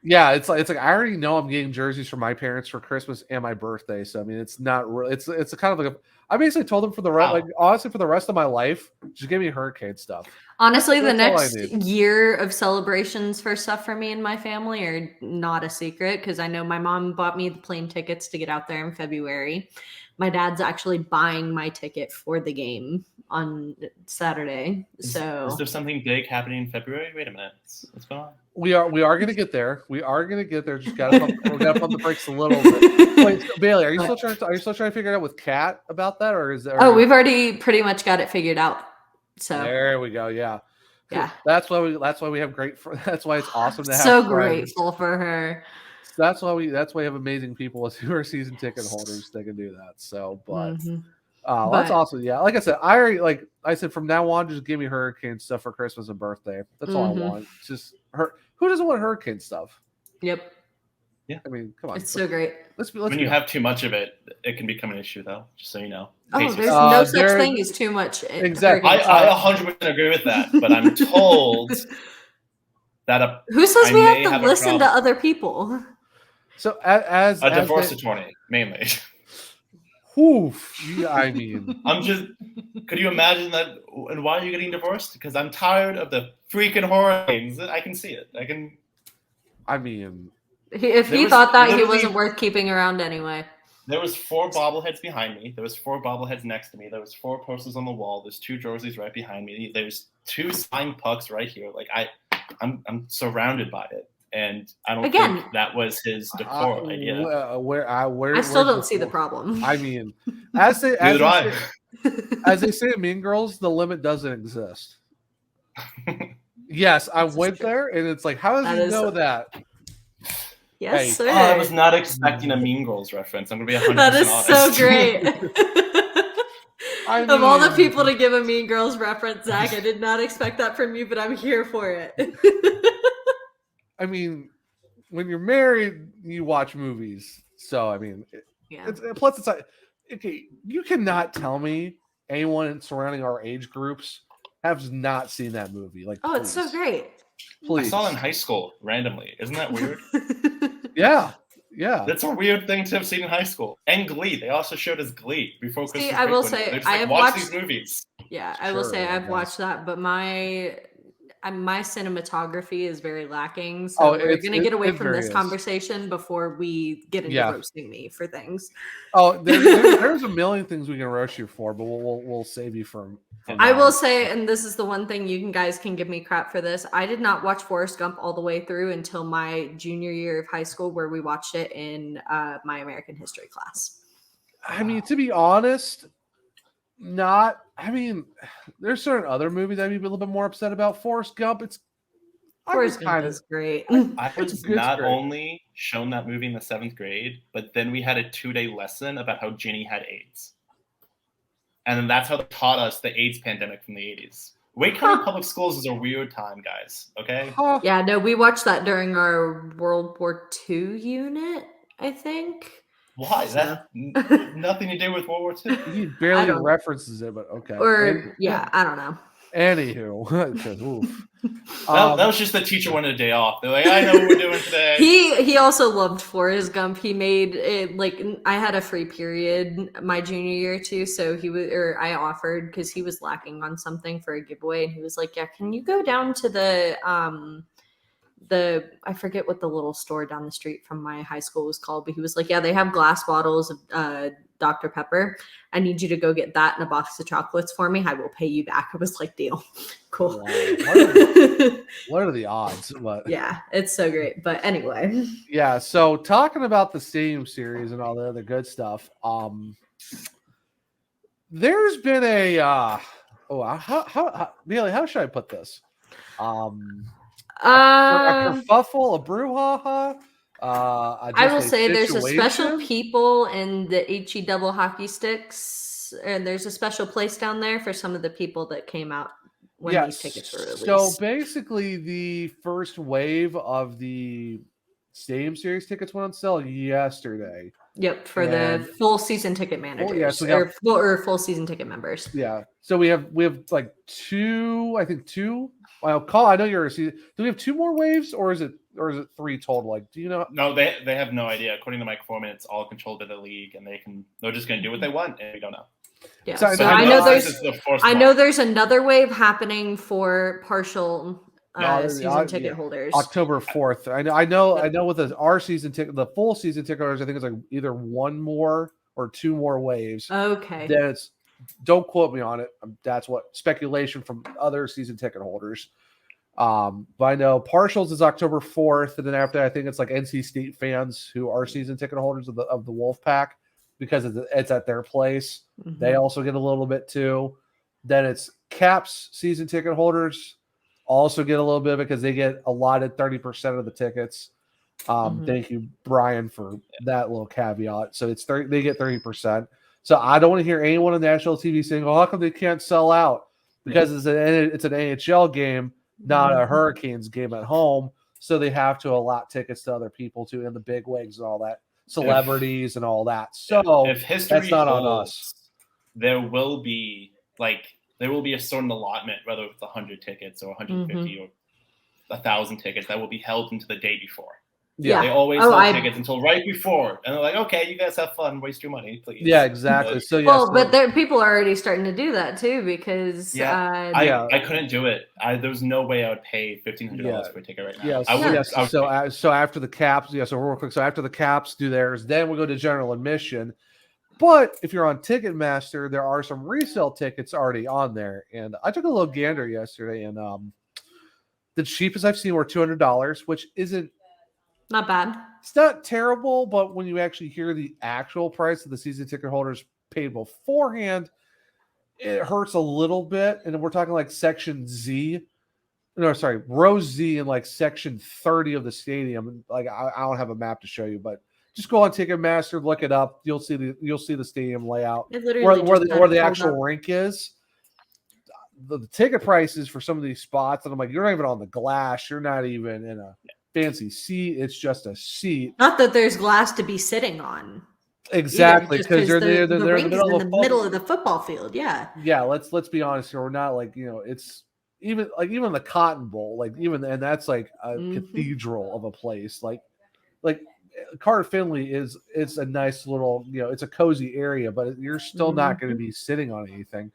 Yeah, it's like I already know I'm getting jerseys from my parents for Christmas and my birthday. So I mean, it's not real. It's a kind of like I basically told them for the rest, like honestly, for the rest of my life, just give me Hurricane stuff. Honestly, the next year of celebrations for stuff for me and my family are not a secret because I know my mom bought me the plane tickets to get out there in February. My dad's actually buying my ticket for the game on Saturday. Is there something big happening in February? Wait a minute. What's going on? We are going to get there. We are going to get there. Just gotta pump the brakes a little bit. Wait, so Bailey, are you still trying to figure it out with Kat about that, or is there? Oh, we've already pretty much got it figured out. So there we go. Yeah. That's why we have great. That's why it's awesome to have. So grateful for her. That's why we have amazing people who are season ticket holders. They can do that. So, but that's awesome. Yeah, like I said, I said from now on, just give me hurricane stuff for Christmas and birthday. That's all I want. It's just her. Who doesn't want hurricane stuff? Yep. Yeah. I mean, come on. It's so great. When you have too much of it, it can become an issue, though. Just so you know. Oh, there's no such thing as too much. Exactly. I 100% agree with that, but I'm told that who says we have to listen to other people? So as a divorce attorney, mainly. Oof. Yeah, I mean, could you imagine that? And why are you getting divorced? Because I'm tired of the freaking hurricanes. I can see it. I mean, if he thought that, he wasn't worth keeping around anyway. There was 4 bobbleheads behind me. There was 4 bobbleheads next to me. There was 4 posters on the wall. There's 2 jerseys right behind me. There's 2 signed pucks right here. I'm surrounded by it. And I don't think that was his decor idea. I still don't see the problem. I mean, as they say in Mean Girls, the limit doesn't exist. Yes, I went there, and it's like, how does he know that? Yes, sir. I was not expecting a Mean Girls reference. I'm gonna be 100% That is honest. so great. Of all the people to give a Mean Girls reference, Zach, I did not expect that from you, but I'm here for it. I mean, when you're married, you watch movies. So, I mean, plus it's like, okay, you cannot tell me anyone surrounding our age groups has not seen that movie. Please. It's so great. Please. I saw it in high school randomly. Isn't that weird? Yeah. That's a weird thing to have seen in high school. And Glee. They also showed us Glee before Christmas. I will say I have watched these movies. Yeah, I will say I've watched that, but my cinematography is very lacking. So we're going to get away from this conversation before we get into roasting me for things. Oh, there's a million things we can roast you for, but we'll save you from I will say, and this is the one thing you guys can give me crap for this. I did not watch Forrest Gump all the way through until my junior year of high school, where we watched it in my American history class. I mean, to be honest, there's certain other movies I'd be a little bit more upset about. Forrest Gump, Forrest Gump is great. I was not only shown that movie in the 7th grade, but then we had a 2-day lesson about how Ginny had AIDS. And then that's how they taught us the AIDS pandemic from the 80s. Wake County Public Schools is a weird time, guys. Okay? Yeah, no, we watched that during our World War II unit, I think. Why? That nothing to do with World War II. He barely references it, but okay. I don't know. Anywho, that was just the teacher wanted a day off. They're like, I know what we're doing today. He also loved Forrest Gump. He made it I had a free period my junior year too, so I offered because he was lacking on something for a giveaway, and he was like, "Yeah, can you go down to the I forget what the little store down the street from my high school was called, but he was like, yeah, they have glass bottles of Dr. Pepper. I need you to go get that and a box of chocolates for me. I will pay you back. I was like, deal. Cool. Wow. What are the odds? But yeah, it's so great. But anyway. Yeah, so talking about the Stadium series and all the other good stuff, there's been a Bailey, how should I put this? A kerfuffle, a brouhaha. I will say there's a special people in the HE double hockey sticks, and there's a special place down there for some of the people that came out when these tickets were released. So basically, the first wave of the Stadium Series tickets went on sale yesterday. Yep, for the full season ticket managers or full season ticket members. Yeah, so we have like two. Well, Collin, I know you're a season. Do we have 2 more waves, or is it 3 total? Like, do you know? No, they have no idea. According to Mike Foreman, it's all controlled by the league, and they're just going to do what they want, and we don't know. Yeah. So I know there's another wave happening for partial season ticket holders. October 4th. I know with our season ticket, the full season ticket holders, I think it's like either one more or two more waves. Okay. Then it's, don't quote me on it. That's what speculation from other season ticket holders. But I know partials is October 4th, and then after that, I think it's like NC State fans who are season ticket holders of the Wolfpack, because it's at their place. Mm-hmm. They also get a little bit too. Then it's Caps season ticket holders also get a little bit because they get allotted 30% of the tickets. Thank you, Brian, for that little caveat. So it's they get 30%. So I don't want to hear anyone on national TV saying, "Oh, how come they can't sell out?" Because it's an NHL game, not a Hurricanes game at home. So they have to allot tickets to other people too, and the big wigs and all that, celebrities and all that. So if history that's not holds, on us. There will be a certain allotment, whether it's 100 tickets or 150 or 1,000 tickets, that will be held into the day before. Yeah, they always sell tickets until right before, and they're like, "Okay, you guys have fun, waste your money, please." Yeah, exactly. But people are already starting to do that too, because I couldn't do it. There's no way I would pay $1,500 for a ticket right now. So after the Caps, so real quick, so after the Caps do theirs, then we go to general admission. But if you're on Ticketmaster, there are some resale tickets already on there, and I took a little gander yesterday, and the cheapest I've seen were $200, which isn't. Not bad. It's not terrible, but when you actually hear the actual price that the season ticket holders paid beforehand, it hurts a little bit. And we're talking like section row Z in like section 30 of the stadium. Like I don't have a map to show you, but just go on Ticketmaster, look it up. You'll see the stadium layout where the actual rink is. The ticket prices for some of these spots, and I'm like, you're not even on the glass. You're not even in a fancy seat. It's just a seat. Not that there's glass to be sitting on. Exactly, because they're in the middle of the football field. Yeah. Yeah. Let's be honest here. We're not like, it's even the Cotton Bowl, and that's like a cathedral of a place. Like Carter Finley it's a nice little, it's a cozy area, but you're still not going to be sitting on anything.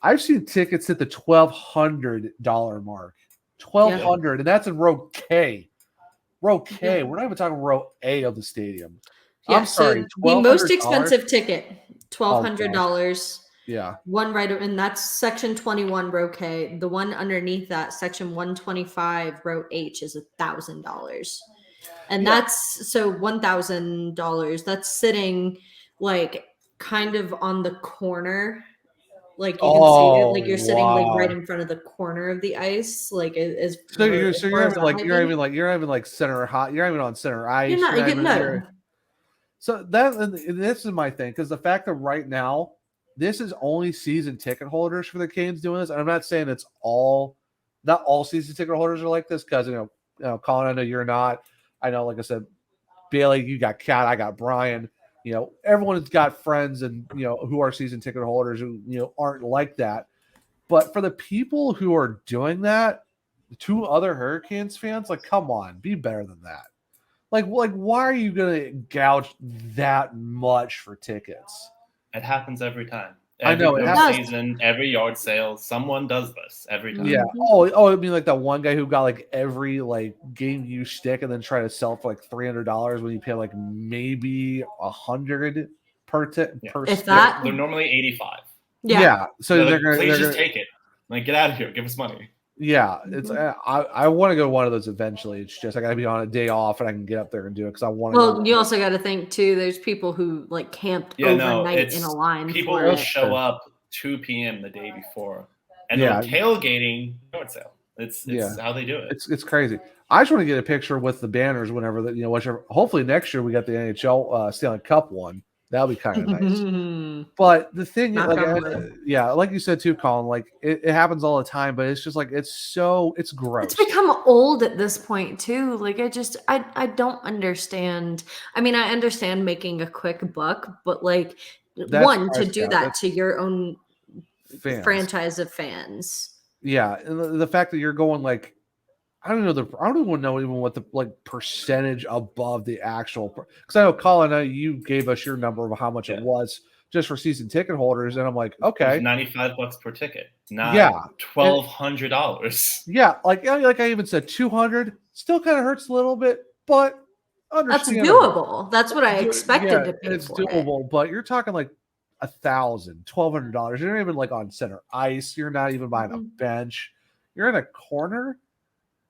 I've seen tickets at the $1,200 mark. $1,200, and that's in row K. Row K. We're not even talking row A of the stadium. Yeah, I'm sorry. So the most expensive ticket, $1,200. Yeah. One right, and that's section 21, row K. The one underneath that, section 125, row H, is $1,000. And that's so $1,000. That's sitting like kind of on the corner. Like you can see it, like you're sitting like right in front of the corner of the ice, like is. So you're even like center hot. You're even on center ice. You're not getting no. So this is my thing, because the fact that right now this is only season ticket holders for the Canes doing this, and I'm not saying it's not all season ticket holders are like this, because Collin, I know you're not. I know, like I said, Bailey, you got Kat, I got Brian. Everyone's got friends and, who are season ticket holders who, aren't like that. But for the people who are doing that, the two other Hurricanes fans, like, come on, be better than that. Like why are you going to gouge that much for tickets? It happens every time. I know every season, every yard sale, someone does this every time. Yeah. Oh, I mean, like that one guy who got like every like game use stick and then try to sell for like $300 when you pay like maybe $100 per stick. They're normally $85. Yeah. So they're gonna just take it. Like, get out of here. Give us money. Yeah, it's I want to go to one of those eventually. It's just I got to be on a day off and I can get up there and do it because I want to. Well, you also got to think too. There's people who like camped overnight in a line. People will show up 2 p.m. the day before, and they're tailgating yard sale. It's how they do it. It's crazy. I just want to get a picture with the banners whenever whichever. Hopefully next year we got the NHL Stanley Cup one. That'll be kind of nice. But the thing, like you said too, Collin, like it happens all the time, but it's just like it's gross. It's become old at this point too. Like I don't understand. I mean, I understand making a quick buck, but like to do that to your own franchise of fans. Yeah, and the fact that you're going like I don't even know what the percentage above the actual, because I know Collin, you gave us your number of how much it was just for season ticket holders, and I'm like, okay, $95 per ticket, not $1,200. Yeah, like I even said, 200 still kind of hurts a little bit, but that's doable. That's what I expected to pay it's for. Doable, but you're talking like $1,000, $1,200. You're not even like on center ice. You're not even behind a bench. You're in a corner.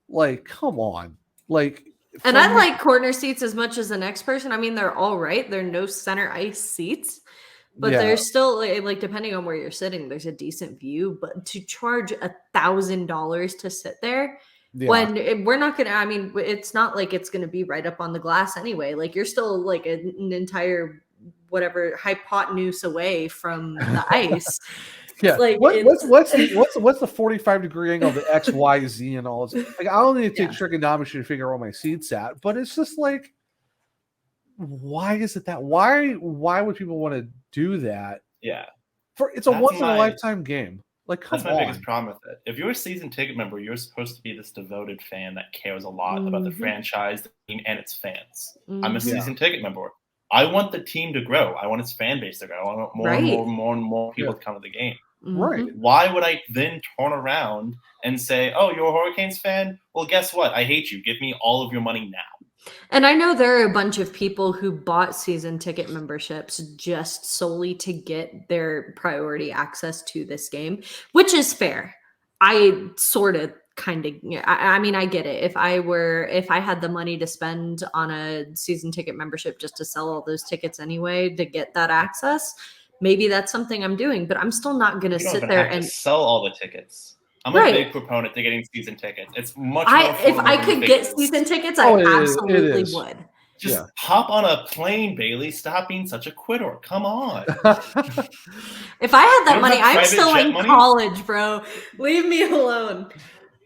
Like, come on. Like, and I like corner seats as much as the next person. I mean, they're all right. They're no center ice seats, but they're still like depending on where you're sitting, there's a decent view. But to charge $1,000 to sit there, when we're not gonna, I mean, it's not like it's gonna be right up on the glass anyway. Like you're still like an entire whatever hypotenuse away from the ice. Yeah, like what's the 45-degree angle of the XYZ and all this? Like I don't need to take trigonometry to figure out where my seat's at, but it's just like, why is it that? Why would people want to do that? Yeah, it's a once in a lifetime game. Like, come on. That's my biggest problem with it. If you're a season ticket member, you're supposed to be this devoted fan that cares a lot about the franchise, the team, and its fans. I'm a season ticket member. I want the team to grow. I want its fan base to grow. I want more and more people to come to the game. Right. Why would I then turn around and say, oh, you're a Hurricanes fan? Well, guess what? I hate you. Give me all of your money now. And I know there are a bunch of people who bought season ticket memberships just solely to get their priority access to this game, which is fair. I sort of kind of, I mean, I get it. If I had the money to spend on a season ticket membership just to sell all those tickets anyway to get that access, maybe that's something I'm doing, but I'm still not going to sit there and sell all the tickets. I'm a big proponent to getting season tickets. It's much more if I could get season tickets, I absolutely would. Just hop on a plane, Bailey. Stop being such a quitter. Come on. If I had that money, I'm still in college, bro. Leave me alone.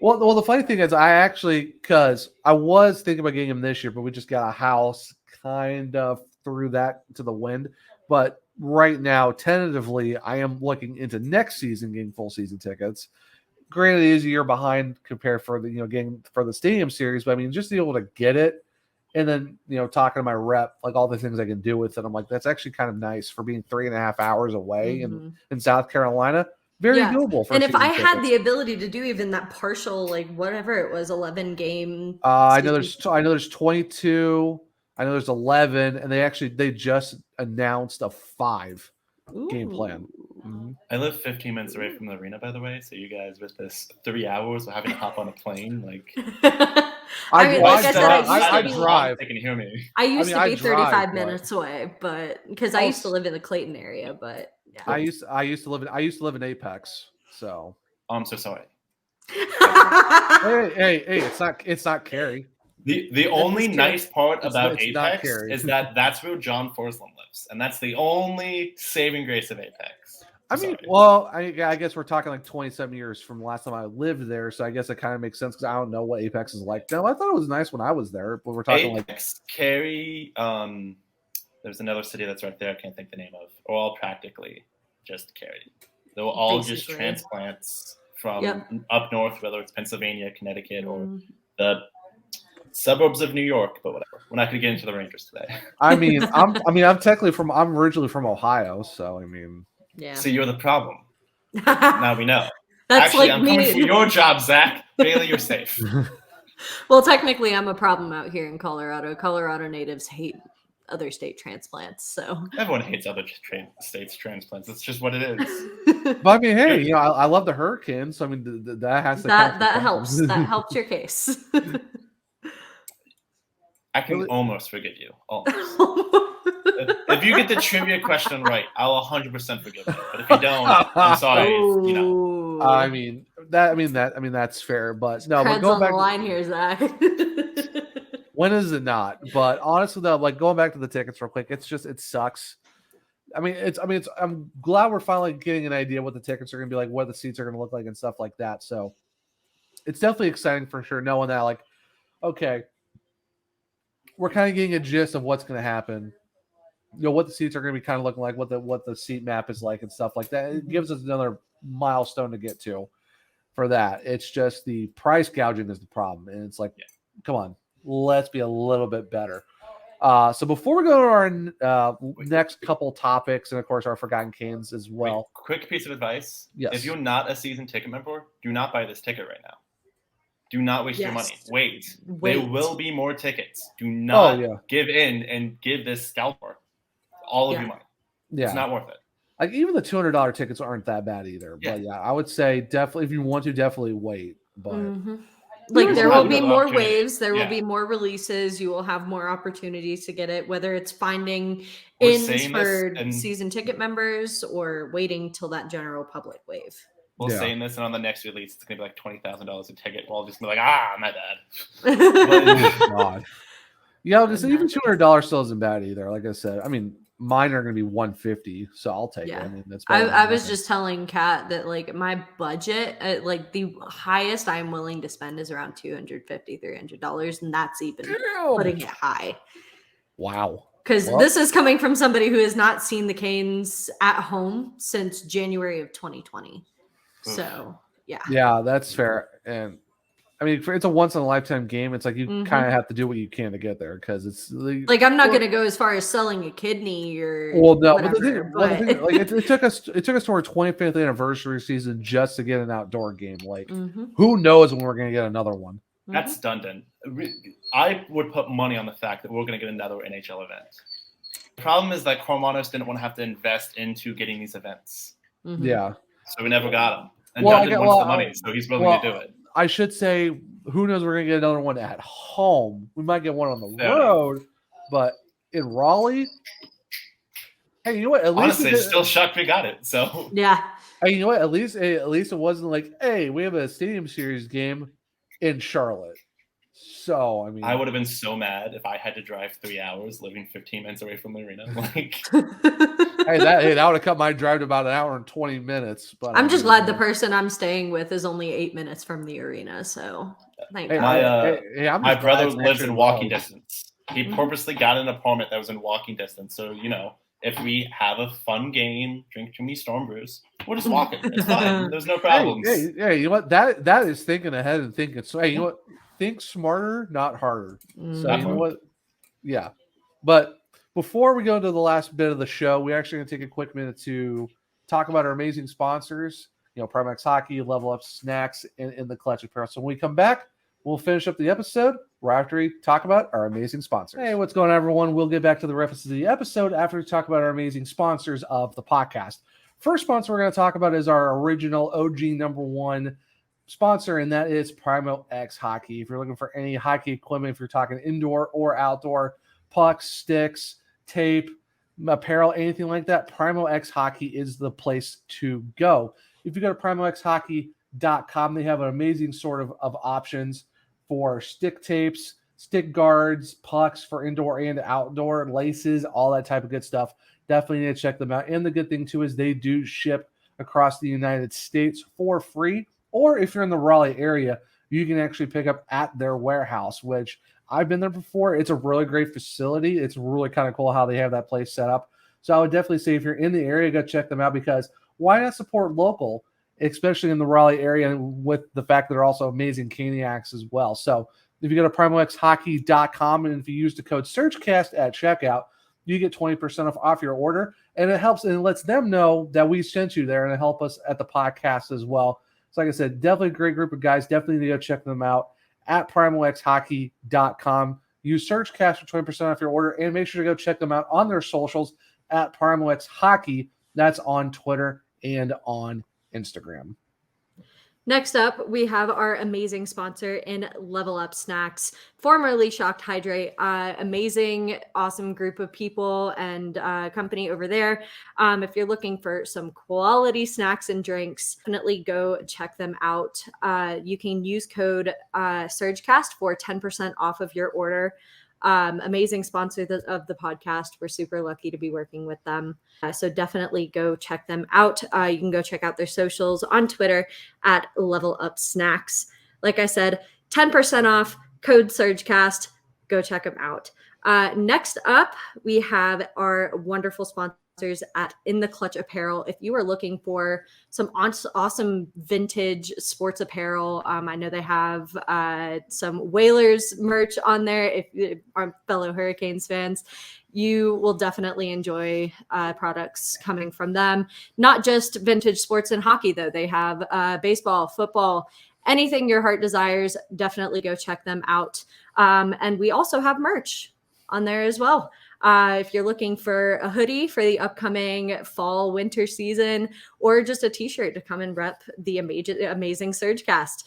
Well, the funny thing is, because I was thinking about getting him this year, but we just got a house, kind of threw that to the wind. But right now, tentatively, I am looking into next season getting full season tickets. Granted, it is a year behind compared for the getting for the Stadium Series, but I mean, just to be able to get it, and then talking to my rep, like all the things I can do with it, I'm like, that's actually kind of nice for being 3.5 hours away in South Carolina. Very doable. And if I had the ability to do even that partial, like whatever it was, 11 game. I know there's 22. I know there's 11, and they just announced a 5 game plan. I live 15 minutes away from the arena, by the way. So you guys with this 3 hours of having to hop on a plane, like I drive. They can hear me. I used to be 35 minutes away, but because I used to live in the Clayton area, but yeah. I used to live in Apex. So I'm so sorry. hey, it's not Cary. The only nice part about Apex is that that's where John Forsland lives, and that's the only saving grace of Apex. I guess we're talking like 27 years from the last time I lived there, so I guess it kind of makes sense because I don't know what Apex is like. No, I thought it was nice when I was there, but we're talking Apex, Cary. There's another city that's right there. I can't think the name of. Or all practically just Cary. They were all just transplants from up north, whether it's Pennsylvania, Connecticut, or the suburbs of New York, but whatever. We're not going to get into the Rangers today. I'm originally from Ohio, so I mean. Yeah. So you're the problem. Now we know. Actually, I'm coming for your job, Zach. Bailey, you're safe. Well, technically, I'm a problem out here in Colorado. Colorado natives hate other state transplants, so everyone hates other states transplants. It's just what it is. But I mean, hey, I love the Hurricanes. So I mean, that has to that helps. That helps your case. I can almost forgive you. Almost. If you get the trivia question right, I'll 100% forgive you. But if you don't, I'm sorry. I mean that's fair. But no, but going back to the line here, Zach. When is it not? But honestly, though, like going back to the tickets real quick, it sucks. I'm glad we're finally getting an idea what the tickets are going to be like, what the seats are going to look like, and stuff like that. So it's definitely exciting for sure, knowing that, like, okay, we're kind of getting a gist of what's going to happen. What the seats are going to be kind of looking like, what the seat map is like, and stuff like that. It gives us another milestone to get to. for that. It's just the price gouging is the problem. And it's like, come on, let's be a little bit better. So before we go to our next couple topics, and of course our Forgotten Canes as well. Quick piece of advice. Yes. If you're not a season ticket member, do not buy this ticket right now. Do not waste your money. Wait. There will be more tickets. Do not give in and give this scalper all of your money. Yeah. It's not worth it. Like even the $200 tickets aren't that bad either. But I would say definitely if you want to, definitely wait. But like there will be more waves, there will be more releases, you will have more opportunities to get it, whether it's finding ins for season ticket members or waiting till that general public wave. We'll saying this, and on the next release, it's gonna be like $20,000 a ticket. We'll just be like, my bad. God. Yeah, just even $200 still isn't bad either. Like I said, I mean, mine are gonna be $150, so I'll take it. I mean, that's. I was just telling Kat that like my budget, like the highest I'm willing to spend is around $250, $300, and that's even putting it high. Wow. Because this is coming from somebody who has not seen the Canes at home since January of 2020. So yeah, that's fair. And I mean, it's a once in a lifetime game. It's like you kind of have to do what you can to get there because it's like I'm not going to go as far as selling a kidney or whatever, but the thing like it took us to our 25th anniversary season just to get an outdoor game. Like who knows when we're going to get another one? That's Dundon. I would put money on the fact that we're going to get another NHL event. The problem is that Cormanos didn't want to have to invest into getting these events. Yeah. So we never got them. And Dundon wants the money, so he's willing to do it. I should say, who knows? We're going to get another one at home. We might get one on the road, but in Raleigh, hey, you know what? At least honestly, still shocked we got it. So hey, you know what? At least it wasn't like, hey, we have a Stadium Series game in Charlotte. So I mean, I would have been so mad if I had to drive 3 hours, living 15 minutes away from the arena. Like, that would have cut my drive to about an hour and 20 minutes. But I'm just glad the person I'm staying with is only 8 minutes from the arena. So thank God. My brother lives in walking distance. He purposely got an apartment that was in walking distance. So if we have a fun game, drink too many Storm Brews, we're just walking. It's fine. There's no problems. Hey, you know what? That is thinking ahead and thinking. So hey, you know what? Think smarter, not harder. So you know what? Yeah. But before we go into the last bit of the show, we're actually going to take a quick minute to talk about our amazing sponsors. Primex Hockey, Level Up Snacks, and in the Clutch Apparel. So when we come back, we'll finish up the episode right after we talk about our amazing sponsors. Hey, what's going on, everyone? We'll get back to the reference of the episode after we talk about our amazing sponsors of the podcast. First sponsor we're going to talk about is our original OG number one sponsor, and that is Primo X Hockey. If you're looking for any hockey equipment, if you're talking indoor or outdoor, pucks, sticks, tape, apparel, anything like that, Primo X Hockey is the place to go. If you go to primoxhockey.com, they have an amazing sort of options for stick tapes, stick guards, pucks for indoor and outdoor, laces, all that type of good stuff. Definitely need to check them out. And the good thing, too, is they do ship across the United States for free. Or if you're in the Raleigh area, you can actually pick up at their warehouse, which I've been there before. It's a really great facility. It's really kind of cool how they have that place set up. So I would definitely say if you're in the area, go check them out because why not support local, especially in the Raleigh area with the fact that they're also amazing Caniacs as well. So if you go to primoxhockey.com and if you use the code SurgeCast at checkout, you get 20% off your order. And it helps and it lets them know that we sent you there and it helps us at the podcast as well. So like I said, definitely a great group of guys. Definitely need to go check them out at primoxhockey.com. Use SurgeCast for 20% off your order and make sure to go check them out on their socials at primoxhockey. That's on Twitter and on Instagram. Next up, we have our amazing sponsor in Level Up Snacks, formerly Shocked Hydrate. Amazing, awesome group of people and company over there. If you're looking for some quality snacks and drinks, definitely go check them out. You can use code SurgeCast for 10% off of your order. Amazing sponsor of the podcast. We're super lucky to be working with them. So definitely go check them out. You can go check out their socials on Twitter at Level Up Snacks. Like I said, 10% off, code SurgeCast. Go check them out. Next up, we have our wonderful sponsor at In the Clutch Apparel. If you are looking for some awesome vintage sports apparel, I know they have some Whalers merch on there. If our fellow Hurricanes fans, you will definitely enjoy products coming from them. Not just vintage sports and hockey, though. They have baseball, football, anything your heart desires. Definitely go check them out. And we also have merch on there as well. If you're looking for a hoodie for the upcoming fall winter season, or just a t-shirt to come and rep the amazing SurgeCast,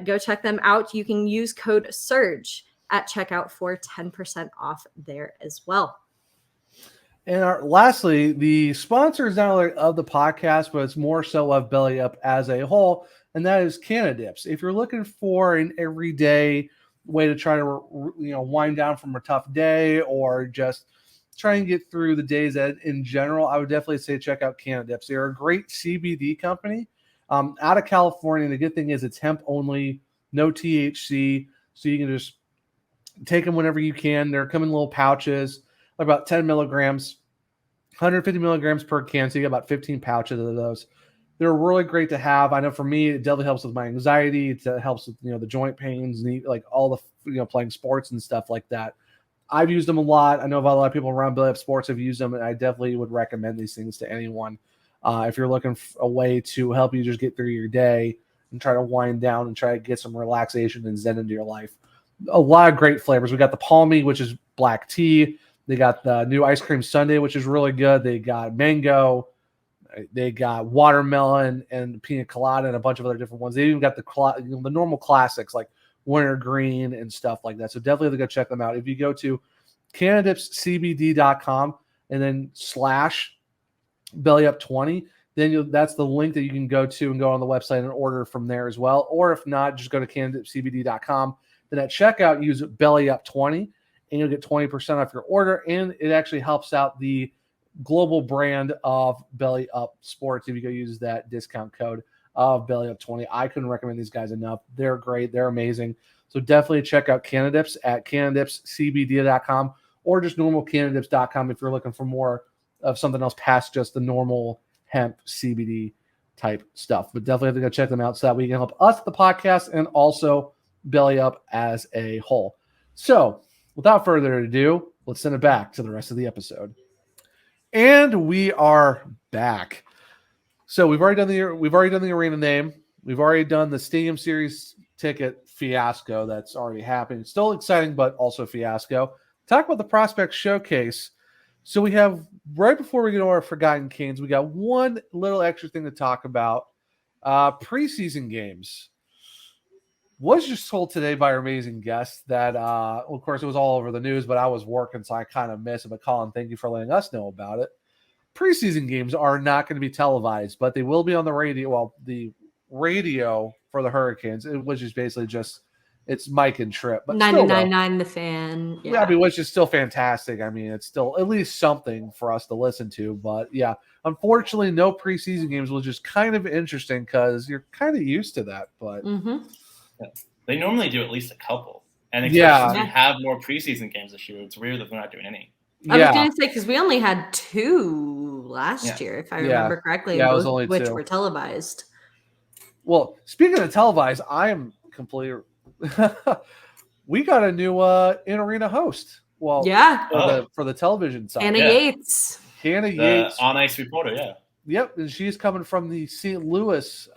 go check them out. You can use code SURGE at checkout for 10% off there as well. And lastly, the sponsor is not only of the podcast, but it's more so of Belly Up as a whole, and that is Canadips. If you're looking for an everyday way to try to wind down from a tough day, or just try and get through the days in general, I would definitely say check out Canadips. They're a great CBD company out of California. The good thing is it's hemp only, no THC, so you can just take them whenever you can. They're coming in little pouches, about 10 milligrams, 150 milligrams per can, so you get about 15 pouches of those. They're really great to have. I know for me, it definitely helps with my anxiety. It helps with the joint pains, and like all the playing sports and stuff like that. I've used them a lot. I know a lot of people around Belly Up Sports have used them, and I definitely would recommend these things to anyone if you're looking for a way to help you just get through your day and try to wind down and try to get some relaxation and zen into your life. A lot of great flavors. We got the Palmy, which is black tea. They got the new ice cream sundae, which is really good. They got mango. They got watermelon and pina colada and a bunch of other different ones. They even got the normal classics like wintergreen and stuff like that. So definitely go check them out. If you go to CanadipsCBD.com and then /BellyUp20, then that's the link that you can go to and go on the website and order from there as well. Or if not, just go to CanadipsCBD.com. Then at checkout, use BellyUp20 and you'll get 20% off your order. And it actually helps out the global brand of Belly Up Sports if you go use that discount code of Belly Up 20. I couldn't recommend these guys enough. They're great. They're amazing. So definitely check out Canadips at CanadipsCBD.com or just normal Canadips.com if you're looking for more of something else past just the normal hemp CBD type stuff. But definitely have to go check them out so that we can help us, the podcast, and also Belly Up as a whole. So without further ado, let's send it back to the rest of the episode. And we are back. So we've already done the arena name. We've already done the Stadium Series ticket fiasco that's already happened. It's still exciting, but also fiasco. Talk about the Prospect Showcase. So we have, right before we get to our Forgotten Canes, we got one little extra thing to talk about. Preseason games. Was just told today by our amazing guest that, of course, it was all over the news, but I was working, so I kind of missed it. But Collin, thank you for letting us know about it. Preseason games are not going to be televised, but they will be on the radio. Well, the radio for the Hurricanes, which is basically just it's Mike and Tripp, but 99.9 The Fan. Yeah, I mean, which is still fantastic. I mean, it's still at least something for us to listen to. But yeah, unfortunately, no preseason games, which is kind of interesting because you're kind of used to that. But they normally do at least a couple, and especially we have more preseason games this year. It's weird that they're not doing any. I was going to say, because we only had 2 last year, if I remember correctly, both of which were televised. Well, speaking of televised, I am completely. We got a new in-arena host. Well, for the television side, Hannah Yates. Hannah Yates, on-ice reporter. Yep, and she's coming from the St. Louis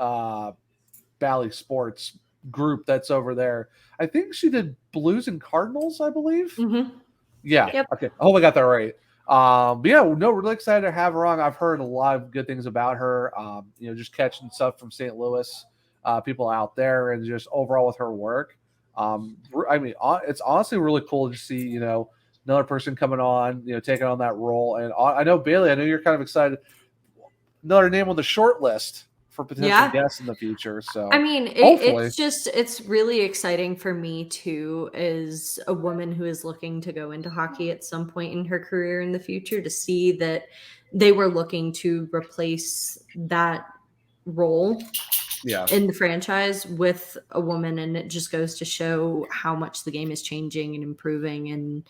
Valley Sports group that's over there. I think she did Blues and Cardinals, I believe. Mm-hmm. Yeah. Yep. Okay. I hope I got that right. But yeah, really excited to have her on. I've heard a lot of good things about her. Just catching stuff from St. Louis, people out there, and just overall with her work. I mean, it's honestly really cool to see, another person coming on, taking on that role. And I know, Bailey, I know you're kind of excited. Another name on the short list for potential guests in the future. So I mean, it's really exciting for me too, as a woman who is looking to go into hockey at some point in her career in the future, to see that they were looking to replace that role in the franchise with a woman. And it just goes to show how much the game is changing and improving. And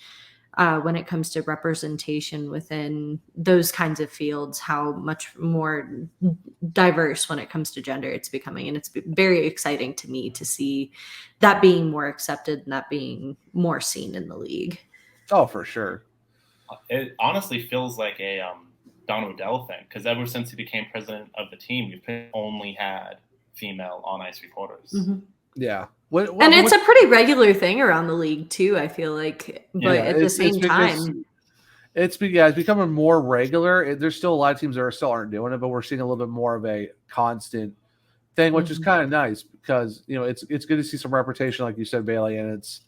when it comes to representation within those kinds of fields, how much more diverse when it comes to gender it's becoming. And it's very exciting to me to see that being more accepted and that being more seen in the league. Oh, for sure. It honestly feels like a Don Odell thing, because ever since he became president of the team, we've only had female on-ice reporters. Mm-hmm. Yeah. And it's a pretty regular thing around the league too, I feel like. But at the same time, it's becoming more regular. There's still a lot of teams that still aren't doing it, but we're seeing a little bit more of a constant thing, which is kind of nice because it's good to see some representation, like you said, Bailey, and it's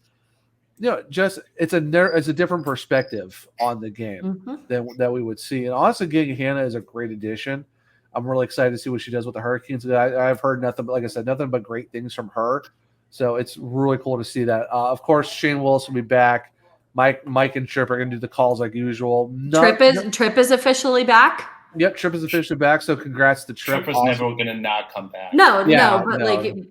it's a different perspective on the game that we would see. And honestly, getting Hannah is a great addition. I'm really excited to see what she does with the Hurricanes. I've heard nothing but great things from her. So it's really cool to see that. Of course, Shane Willis will be back. Mike and Tripp are going to do the calls like usual. Tripp is officially back. Yep, Tripp is officially back. So congrats to Tripp. Tripp was never going to not come back.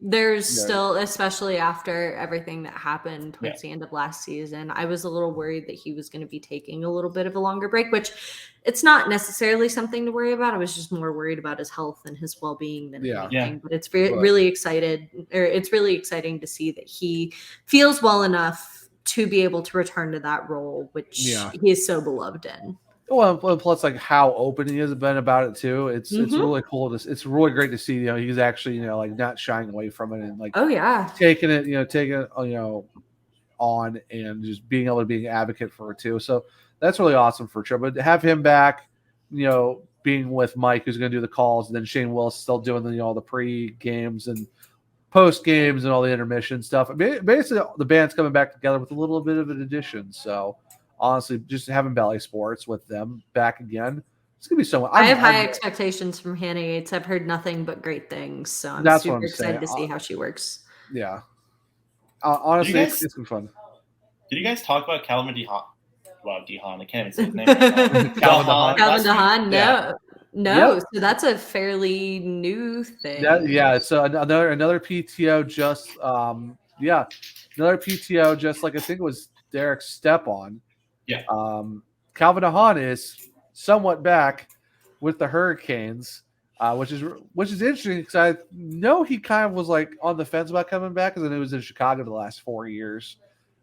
There's still, especially after everything that happened towards the end of last season, I was a little worried that he was going to be taking a little bit of a longer break, which it's not necessarily something to worry about. I was just more worried about his health and his well-being than anything. Yeah. But it's really exciting to see that he feels well enough to be able to return to that role, which he is so beloved in. Well, plus like how open he has been about it too. It's really cool. It's really great to see. He's actually like not shying away from it and like taking it on and just being able to be an advocate for it too. So that's really awesome for Tripp. But to have him back, being with Mike, who's going to do the calls, and then Shane Willis still doing all the pre games and post games and all the intermission stuff. Basically, the band's coming back together with a little bit of an addition. So. Honestly, just having Bally Sports with them back again, it's gonna be so. I have high expectations from Hannah Yates. I've heard nothing but great things, so I'm super excited to see how she works. Yeah, honestly, it's gonna be fun. Did you guys talk about Calvin DeHaan? Wow, DeHaan, I can't even say his name. Calvin DeHaan, no. So that's a fairly new thing. So another PTO just another PTO just like I think it was Derek Stepan. Yeah. Calvin DeHaan is somewhat back with the Hurricanes, which is interesting because I know he kind of was like on the fence about coming back because I knew he was in Chicago the last 4 years.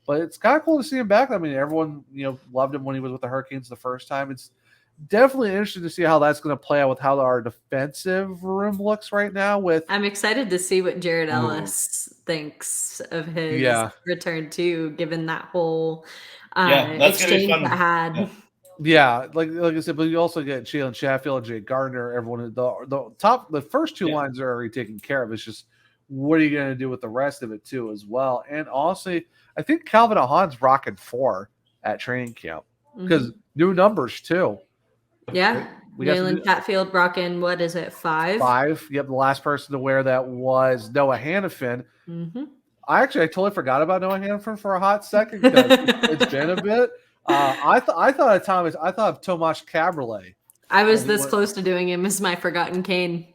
But it's kind of cool to see him back. I mean, everyone loved him when he was with the Hurricanes the first time. It's definitely interesting to see how that's going to play out with how our defensive room looks right now. I'm excited to see what Jared Ellis thinks of his return too, given that whole exchange that had. Yeah, like I said, but you also get Jalen Sheffield and Jay Gardner. Everyone, the first two lines are already taken care of. It's just what are you going to do with the rest of it too, as well. And honestly, I think Calvin DeHaan's rocking 4 at training camp because new numbers too. Yeah, Jalen Chatfield rocking, what is it, 5? 5. Yep, the last person to wear that was Noah Hannafin. I totally forgot about Noah Hannafin for a hot second because it's been a bit. I thought of Tomas Cabriolet. I was this close to doing him as my forgotten Kane.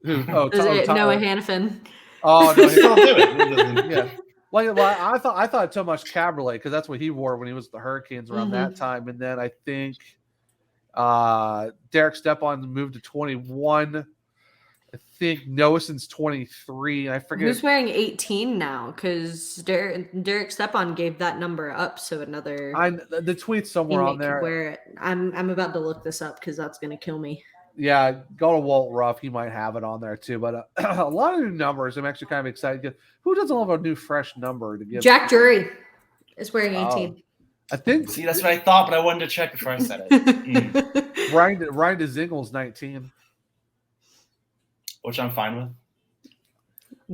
Noah Hannafin. Oh no, he don't do it. Yeah. Well, I thought Tomas Cabriolet because that's what he wore when he was with the Hurricanes around that time, and then I think Derek Stepan moved to 21. I think Noahson's 23. I forget who's wearing 18 now because Derek Stepan gave that number up. So the tweet's somewhere on there. Where I'm about to look this up because that's going to kill me. Yeah, go to Walt Ruff. He might have it on there too. But a lot of new numbers. I'm actually kind of excited. Who doesn't love a new fresh number to give? Jack Drury is wearing 18. I think. See, that's what I thought, but I wanted to check before I said it. Ryan DeZingel's 19. Which I'm fine with.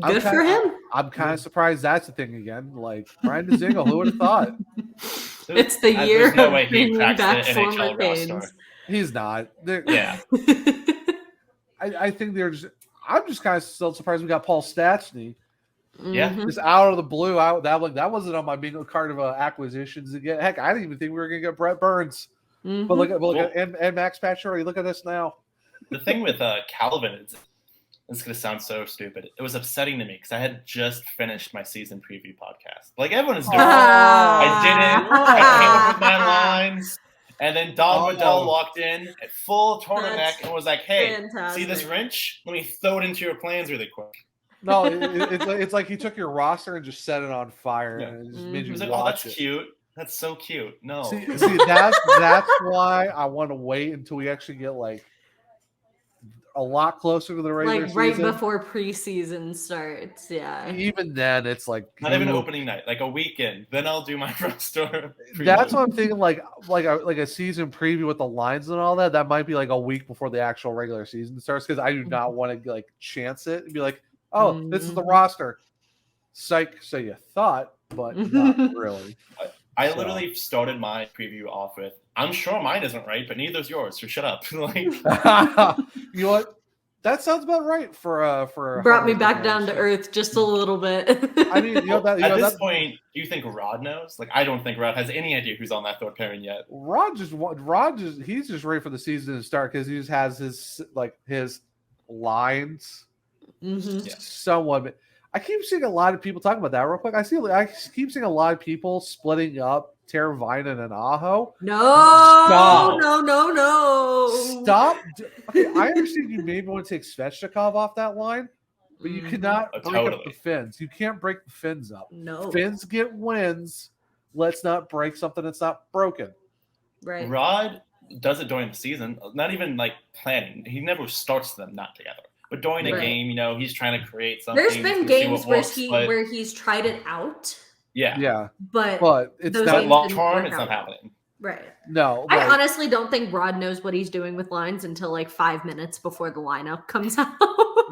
Good for him. I'm kind of surprised that's a thing again. Like Ryan DeZingle, who would have thought? It's the year of no way bringing he cracks back the former NHL pains. roster. He's not. Yeah. I think I'm just kind of still surprised we got Paul Stastny. Yeah. Just out of the blue. That wasn't on my bingo card of acquisitions again. Heck, I didn't even think we were going to get Brett Burns. But look at and Max Pacioretty. Look at this now. The thing with Calvin is, This is going to sound so stupid. It was upsetting to me because I had just finished my season preview podcast. Like everyone is doing it. I did it. I came up with my lines. And then Don Waddell walked in at full turtleneck and was like, hey, see this wrench? Let me throw it into your plans really quick. No, it's like he took your roster and just set it on fire. Yeah. And it just made you like, watch that's cute. That's so cute. No. See, that's why I want to wait until we actually get like a lot closer to the regular season. Like right before preseason starts, yeah. Even then, it's like not even opening night, like a weekend. Then I'll do my roster. That's what I'm thinking. Like a season preview with the lines and all that. That might be like a week before the actual regular season starts because I do not want to like chance it and be like, oh, this is the roster. Psych. So you thought, but not really. I literally started my preview off with, I'm sure mine isn't right, but neither's yours, so shut up. Like, you know what? That sounds about right for brought me back down to earth just a little bit. I mean, at this point, do you think Rod knows? Like, I don't think Rod has any idea who's on that third pairing yet. Rod he's just ready for the season to start because he just has his lines somewhat. I keep seeing a lot of people talking about that real quick. I keep seeing a lot of people splitting up Teravainen and Aho. No. Stop. Okay, I understand you maybe want to take Svechnikov off that line, but you cannot break up the fins. You can't break the fins up. No. Fins get wins. Let's not break something that's not broken. Right. Rod does it during the season, not even like planning. He never starts them not together. But during a game, he's trying to create something. There's been games where he's tried it out. Yeah. But it's not long term. It's not happening. Right. No. I honestly don't think Rod knows what he's doing with lines until like 5 minutes before the lineup comes out.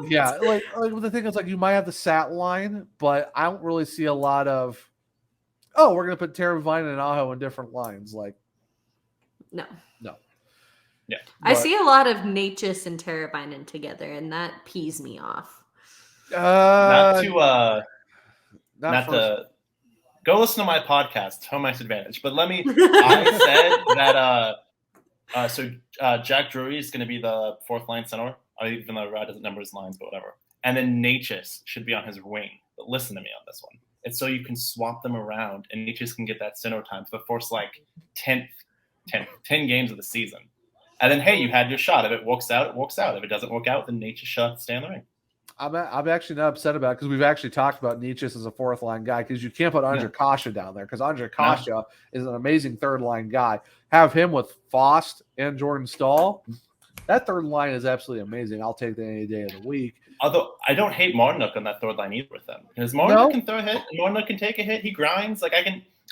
Yeah. Like the thing is, like, you might have the Sat line, but I don't really see a lot of, oh, we're going to put Teravainen and Aho in different lines. Like, no. Yeah, I see a lot of Natchez and Teravainen together, and that pees me off. Not to go listen to my podcast, Home Ice Advantage. But I said that Jack Drury is going to be the fourth line center, even though Rod doesn't number his lines, but whatever. And then Natchez should be on his wing. But listen to me on this one. It's so you can swap them around, and Natchez can get that center time for the first 10 games of the season. And then, hey, you had your shot. If it works out, it works out. If it doesn't work out, then Natchez shot stay in the ring. I'm actually not upset about it because we've actually talked about Natchez as a fourth line guy because you can't put Andre Kasha down there because Andre Kasha is an amazing third line guy. Have him with Fost and Jordan Stahl. That third line is absolutely amazing. I'll take that any day of the week. Although I don't hate Martinook on that third line either with them because Martinook can throw a hit. Martinook can take a hit. He grinds. Like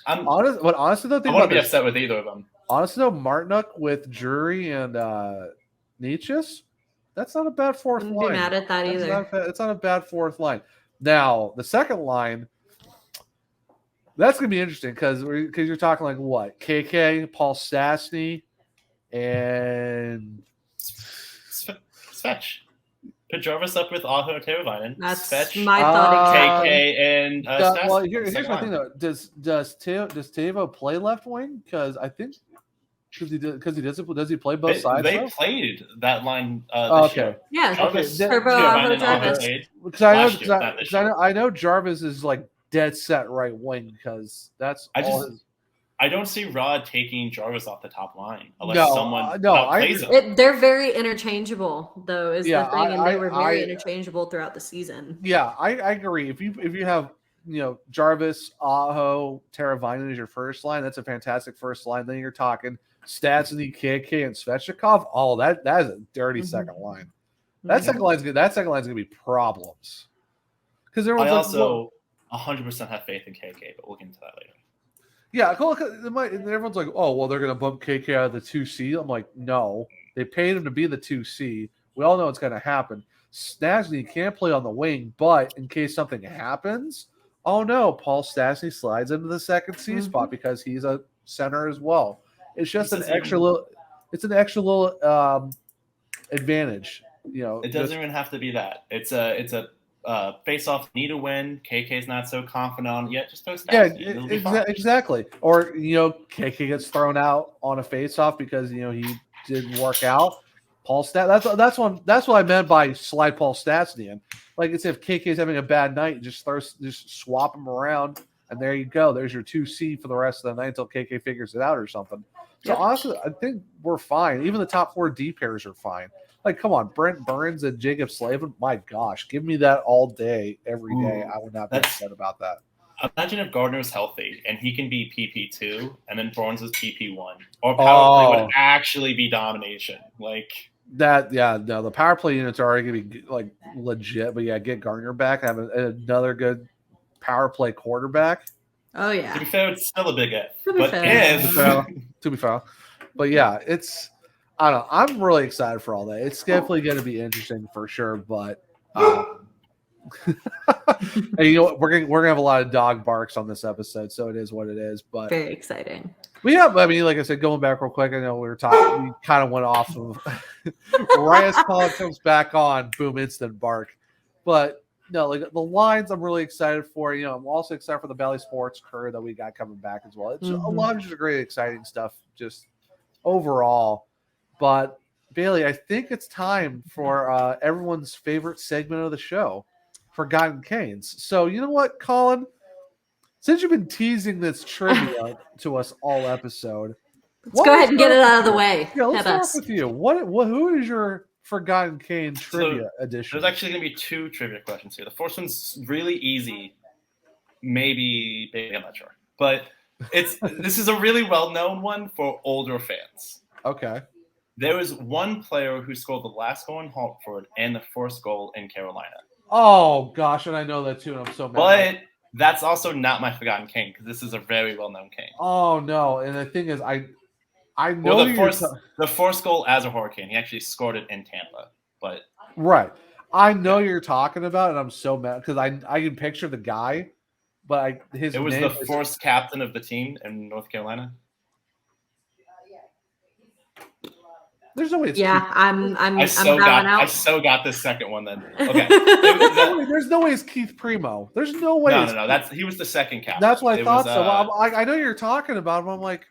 honestly, though, I wouldn't be upset with either of them. Honestly, though, Martinook with Drury and Natchez, that's not a bad fourth line. Wouldn't be mad at that either. It's not a bad fourth line. Now, the second line, that's going to be interesting because you're talking like what? KK, Paul Stastny, and Svech. Put Jarvis up with Aho Teravainen. That's Svech, my thought. KK and Stastny. Well, here's my thing though. Does Tavo play left wing? Because I think does he play both sides? They played that line this year. Yeah. Jarvis, Because I know Jarvis is like dead set right wing because that's I don't see Rod taking Jarvis off the top line unless someone plays him. They're very interchangeable, though, is the thing, and they were very interchangeable throughout the season. Yeah, I agree. If you have Jarvis, Aho, Teravainen as your first line, that's a fantastic first line. Then you're talking Stastny, KK, and Svechnikov. Oh, that is a dirty second line. That second line's gonna be problems because I also 100% have faith in KK, but we'll get into that later. Yeah, everyone's like, oh, well, they're going to bump KK out of the 2C. I'm like, no. They paid him to be the 2C. We all know it's going to happen. Stastny can't play on the wing, but in case something happens, oh, no, Paul Stastny slides into the second C spot because he's a center as well. It's just an extra little advantage. It doesn't even have to be that. It's a face-off, need a win. KK's not so confident on it yet. Just throw Stastny. Yeah, exactly. Or KK gets thrown out on a face-off because he didn't work out. Paul Stat. That's what I meant by slide Paul Stats in the end. Like it's if KK's having a bad night, just swap him around, and there you go. There's your 2C for the rest of the night until KK figures it out or something. So honestly, I think we're fine. Even the top 4 D pairs are fine. Like, come on, Brent Burns and Jacob Slavin. My gosh, give me that all day, every day. I would not be upset about that. Imagine if Gardner's healthy and he can be PP2 and then Burns is PP1. Or power play would actually be domination. Like that, no, the power play units are already going to be like legit. But yeah, get Gardner back. Have another good power play quarterback. Oh yeah. To be fair, it's still a big if. To be fair. But yeah, I don't know. I'm really excited for all that. It's definitely going to be interesting for sure. But and you know what? We're gonna have a lot of dog barks on this episode, so it is what it is. But very exciting. I mean, like I said, going back real quick, I know we kind of went off of right as Collin comes back on, boom, instant bark. But no, like the lines, I'm really excited for. You know, I'm also excited for the Valley Sports crew that we got coming back as well. It's a lot of just great, exciting stuff, just overall. But Bailey, I think it's time for everyone's favorite segment of the show, Forgotten Canes. So you know what, Collin? Since you've been teasing this trivia to us all episode, let's go ahead and get it out of the way. Yeah, let's start with you. Who is your Forgotten Cane trivia edition? There's actually going to be 2 trivia questions here. The first one's really easy. Maybe I'm not sure, but this is a really well-known one for older fans. Okay. There was one player who scored the last goal in Hartford and the first goal in Carolina. Oh, gosh, and I know that too, and I'm so mad. But that's also not my Forgotten Cane, because this is a very well-known cane. Oh, no, and the thing is, I know the first goal as a Hurricane, he actually scored it in Tampa. But right. I know you're talking about, and I'm so mad, because I can picture the guy, but it was the first captain of the team in North Carolina. There's no way. It's I so got this second one then. Okay. There's no way it's Keith Primo. There's no way. No. He was the second captain. That's what I thought. I know you're talking about him. I'm like,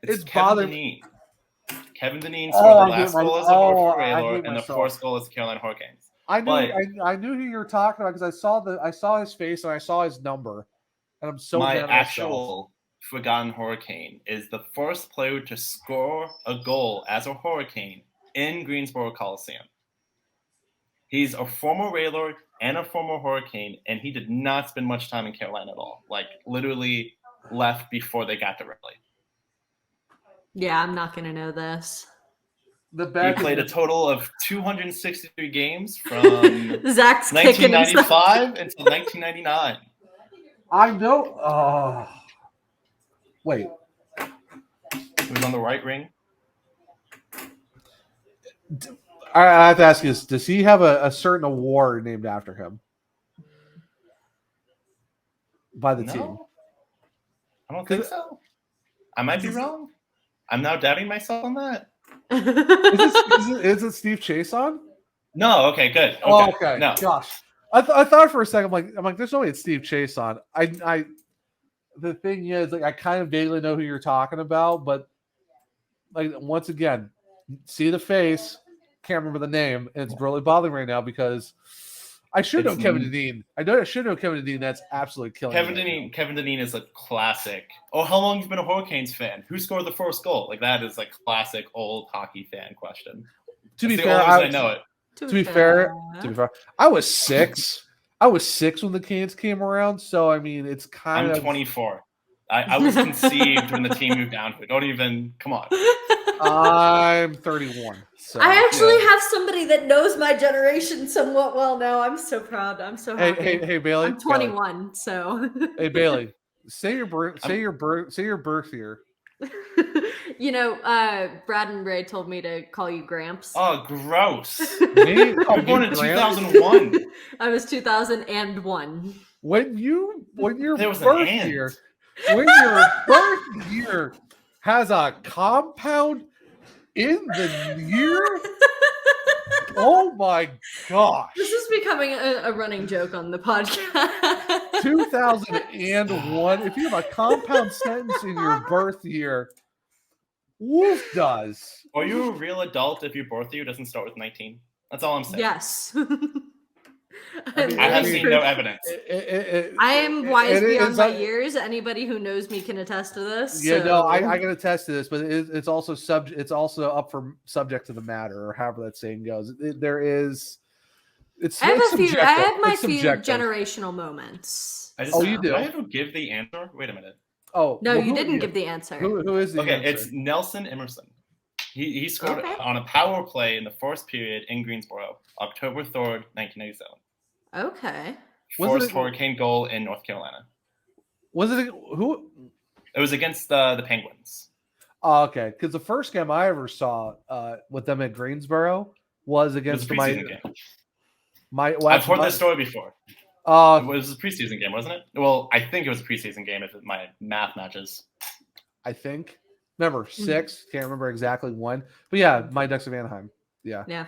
it's Kevin Dineen. Kevin Dineen scored the last goal as a Hartford Whaler and the first goal as the Carolina Hurricanes. I knew who you were talking about because I saw his face and I saw his number, and I'm so mad at myself. Forgotten Hurricane is the first player to score a goal as a Hurricane in Greensboro Coliseum. He's a former Whaler and a former Hurricane, and he did not spend much time in Carolina at all. Like, literally left before they got to Raleigh. Yeah, I'm not going to know this. He played a total of 263 games from Zach's 1995 until 1999. I know. Wait. He was on the right ring. I have to ask you this. Does he have a certain award named after him? By the team? I don't think so. I might be wrong. I'm now doubting myself on that. Is it Steve Chason? No, okay, good. Okay. Oh, okay. No. Gosh. I thought for a second, I'm like, there's no way it's Steve Chason. The thing is, like, I kind of vaguely know who you're talking about, but like once again, see the face, can't remember the name, and it's really bothering me right now because I should know Kevin Dineen. I should know Kevin Dineen. That's absolutely killing me. Kevin Dineen is a classic. Oh, how long have you been a Hurricanes fan? Who scored the first goal? Like, that is like classic old hockey fan question. To be fair, I know it. To be fair, I was 6. I was 6 when the Canes came around, so I mean, it's kind of. I'm 24. I was conceived when the team moved down to. Don't even come on. I'm 31. So, I actually have somebody that knows my generation somewhat well now. I'm so proud. I'm so happy. Hey, Bailey. I'm 21, so. Hey, Bailey. Say your birth year. You know, Brad and Ray told me to call you Gramps. Oh, gross. Me? You were born in 2001. I was 2001. When your birth year has a compound in the year, oh my gosh! This is becoming a running joke on the podcast. 2001. If you have a compound sentence in your birth year, Wolf does. Are you a real adult if your birth year doesn't start with 19? That's all I'm saying. Yes. I have seen no evidence. I am wise beyond my years. Anybody who knows me can attest to this. Yeah, so. no, I can attest to this, but it's also It's also up for subject to the matter, or however that saying goes. I have my few generational moments. You do? Did I ever give the answer? Wait a minute. Oh no, you didn't give the answer. Who is the answer? It's Nelson Emerson. He scored on a power play in the first period in Greensboro, October 3rd, 1997. Okay. First hurricane goal in North Carolina. Was it who? It was against the Penguins. Oh, okay, because the first game I ever saw with them at Greensboro was against preseason game. I've heard this story before. It was a preseason game, wasn't it? Well, I think it was a preseason game if my math matches. I think. Remember, 6. Can't remember exactly when. But yeah, my Ducks of Anaheim. Yeah.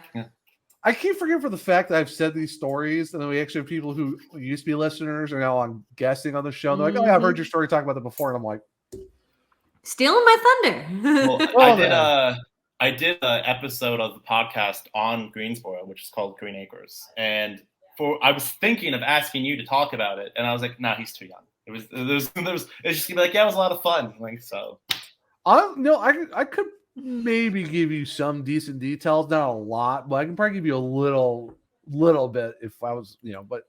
I keep forgetting for the fact that I've said these stories, and then we actually have people who used to be listeners are now on guesting on the show. And they're like, oh, yeah, I've heard your story talk about that before. And I'm like, stealing my thunder. I did an episode of the podcast on Greensboro, which is called Green Acres. And I was thinking of asking you to talk about it. And I was like, nah, he's too young. It's just gonna be like, yeah, it was a lot of fun. Like, so. I could maybe give you some decent details, not a lot, but I can probably give you a little bit if I was, but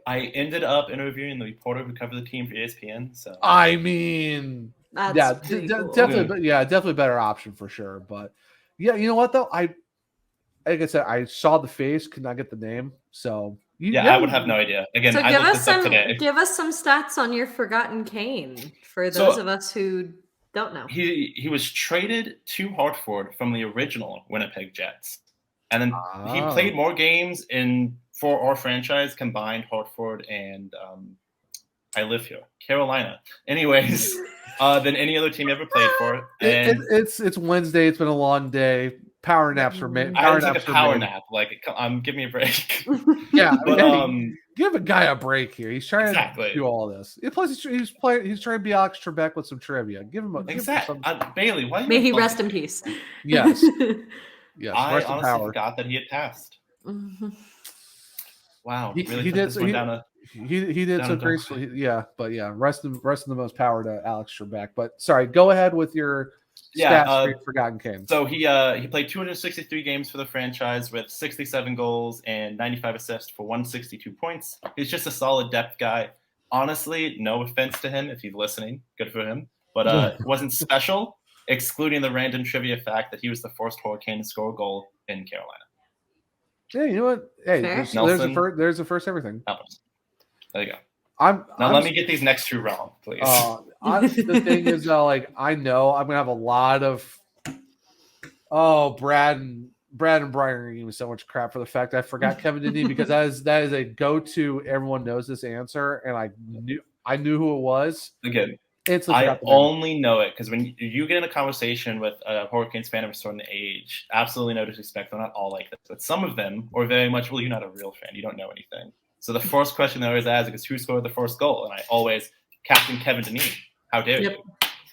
I ended up interviewing the reporter who covered the team for ESPN. So I mean, that's cool. Definitely, definitely a better option for sure. But yeah, you know what though, like I said, I saw the face, could not get the name, so I would have no idea. Again, so I looked this up today. Give us some stats on your forgotten Kane for those of us who don't know. He was traded to Hartford from the original Winnipeg Jets. And then he played more games for our franchise combined, Hartford and I live here, Carolina. Anyways, than any other team ever played for. And it's Wednesday. It's been a long day. Power naps for me. I took a power nap. Like, give me a break. Yeah, but give a guy a break here. He's trying to do all this. Plus, he's trying to be Alex Trebek with some trivia. Give him Bailey, why? May he rest in peace. Yes. Yes. I honestly forgot that he had passed. Mm-hmm. Wow. He did. He did so gracefully. Rest in the most power to Alex Trebek. But sorry, go ahead with your stats for your forgotten Kane. So he played 263 games for the franchise with 67 goals and 95 assists for 162 points. He's just a solid depth guy. Honestly, no offense to him if he's listening. Good for him. But it wasn't special, excluding the random trivia fact that he was the first Hurricane to score a goal in Carolina. Yeah, you know what? Hey, there's a first everything. There you go. Let me get these next two wrong, please. The thing is, I know I'm gonna have a lot of Brad and Brian are giving me so much crap for the fact I forgot Kevin Dineen because that is a go-to. Everyone knows this answer, and I knew who it was. Again, I only know it because when you get in a conversation with a Hurricanes fan of a certain age, absolutely no disrespect, they're not all like this, but some of them are very much, well, you're not a real fan, you don't know anything. So the first question they always ask is, who scored the first goal? And I always, Captain Kevin Dineen. How dare you?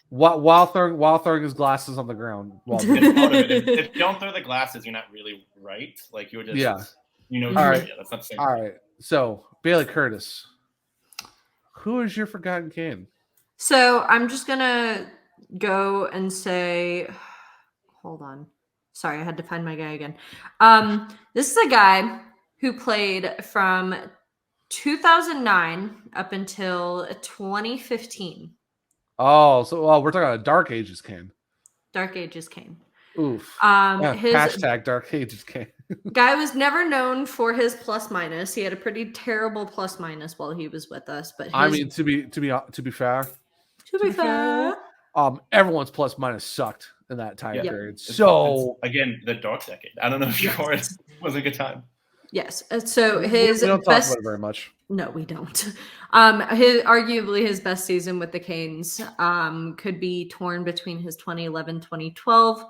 While throwing his glasses on the ground. If you don't throw the glasses, you're not really right. Like, you're just, all right. That's not the same. All right. So, Bailey Curtis, who is your forgotten Kane? So, I'm just going to go and say, hold on. Sorry, I had to find my guy again. This is a guy who played from 2009 up until 2015. Oh, so we're talking about Dark Ages Kane. Dark Ages Kane. Oof. Hashtag Dark Ages Kane. Guy was never known for his plus minus. He had a pretty terrible plus minus while he was with us. But to be fair, everyone's plus minus sucked in that time period. So again, the dark decade. I don't know if yours was a good time. Yes. So his we don't talk about it very much. No, we don't. Arguably his best season with the Canes could be torn between his 2011-2012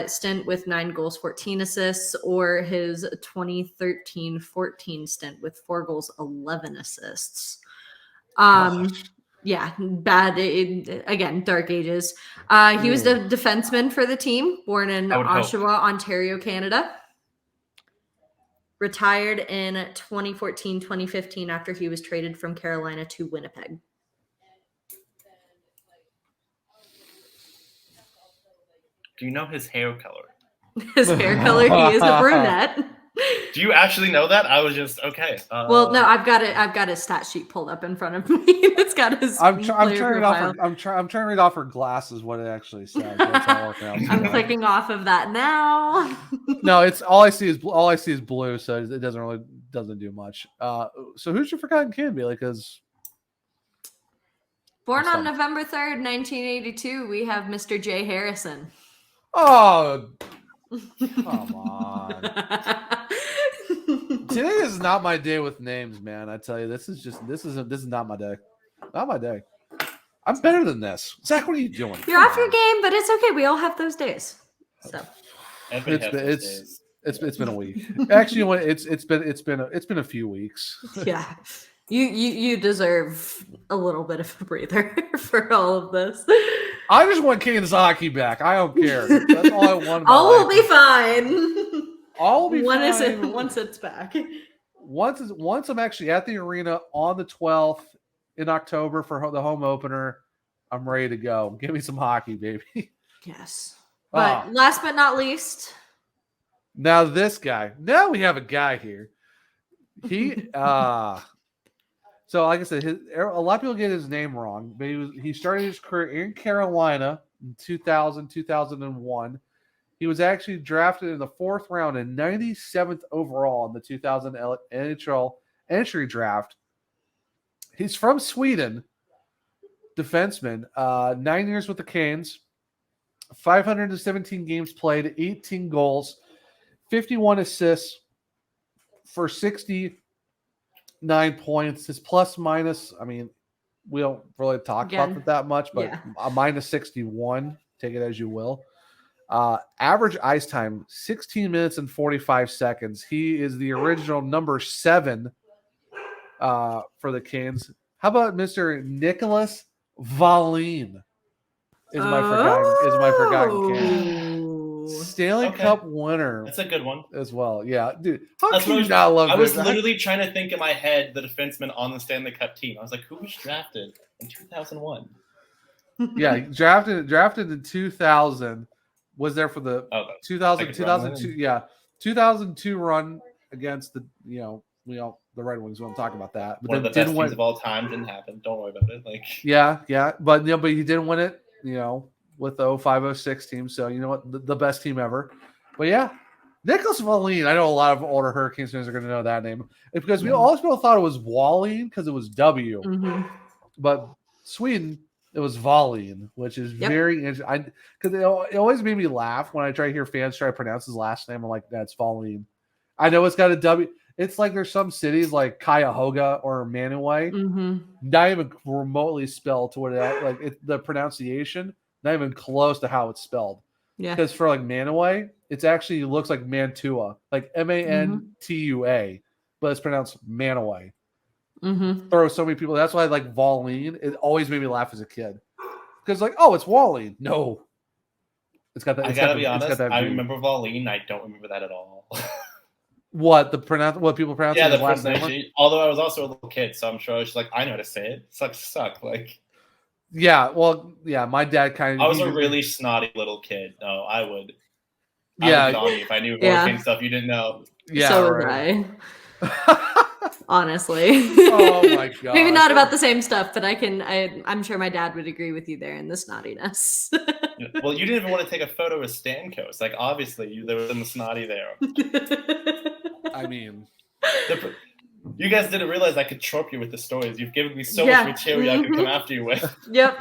stint with 9 goals, 14 assists, or his 2013-14 stint with 4 goals, 11 assists. Yeah, bad. Again, dark ages. He was the defenseman for the team, born in Oshawa, Ontario, Canada. Retired in 2014-2015 after he was traded from Carolina to Winnipeg. Do you know his hair color? His hair color? He is a brunette. Do you actually know that? I was just okay. Well, no, I've got a stat sheet pulled up in front of me. It's got his. I'm trying to read off her glasses what it actually says. I'm clicking off of that now. No, it's all I see is blue, so it doesn't do much. So who's your forgotten kid, Bailey? Because born on November 3rd, 1982, we have Mr. Jay Harrison. Oh, come on. Today is not my day with names, man. I tell you, this is not my day. Not my day. I'm better than this. Zach, what are you doing? You're off your game, but it's okay. We all have those days. So it's been a week. Actually, it's been a few weeks. Yeah. You deserve a little bit of a breather for all of this. I just want Kane's hockey back. I don't care. That's all I want. All will be fine. All will be fine once it's back. Once I'm actually at the arena on the 12th in October for the home opener, I'm ready to go. Give me some hockey, baby. Yes. But last but not least, now this guy. Now we have a guy here. He so like I said, a lot of people get his name wrong, but he started his career in Carolina in 2001. He was actually drafted in the 4th round and 97th overall in the 2000 NHL entry draft. He's from Sweden, defenseman, 9 years with the Canes, 517 games played, 18 goals, 51 assists for 69 points. His plus minus, I mean, we don't really talk about it that much, but a minus 61, take it as you will. Average ice time, 16 minutes and 45 seconds. He is the original number 7 for the Canes. How about Mr. Nicholas Wallin? Is my forgotten Cane. Stanley Cup winner. That's a good one as well. Yeah, dude. How can you not love? I was literally trying to think in my head the defenseman on the Stanley Cup team. I was like, who was drafted in 2001? Yeah, drafted in 2000. Was there for the 2002? Yeah, 2002 run against the the Red Wings. We won't talk about that. But one of the best teams of all time didn't happen. Don't worry about it. But he didn't win it. With the 05-06 team. So you know what, the best team ever. But yeah, Nicholas Wallin. I know a lot of older Hurricanes fans are going to know that name because all people thought it was Wallin because it was W, but Sweden. It was Wallin, which is very interesting. Because it always made me laugh when I try to hear fans try to pronounce his last name. I'm like, that's Wallin. I know it's got a W. It's like there's some cities like Cuyahoga or Manaway, not even remotely spelled to what the pronunciation, not even close to how it's spelled. Yeah. Because for like Manaway, it actually looks like Mantua, like Mantua, but it's pronounced Manaway. Throw so many people. That's why I like Wallin. It always made me laugh as a kid because it's Wallin. No, it's got that. I gotta be honest. I remember Wallin. I don't remember that at all. What people pronounce? Yeah, the pronunciation. Although I was also a little kid, so I'm sure I was just like, I know how to say it. Suck. Like. Yeah. Well. Yeah. My dad kind of. I was a really snotty little kid. No, I would. I would on you if I knew Hurricane stuff you didn't know. Yeah. So would I. Honestly. Oh my god. Maybe not about the same stuff, but I'm sure my dad would agree with you there in the snottiness. Well, you didn't even want to take a photo with Stamkos. Like obviously there was some snotty there. I mean, you guys didn't realize I could trope you with the stories. You've given me so much material I could come after you with. Yep.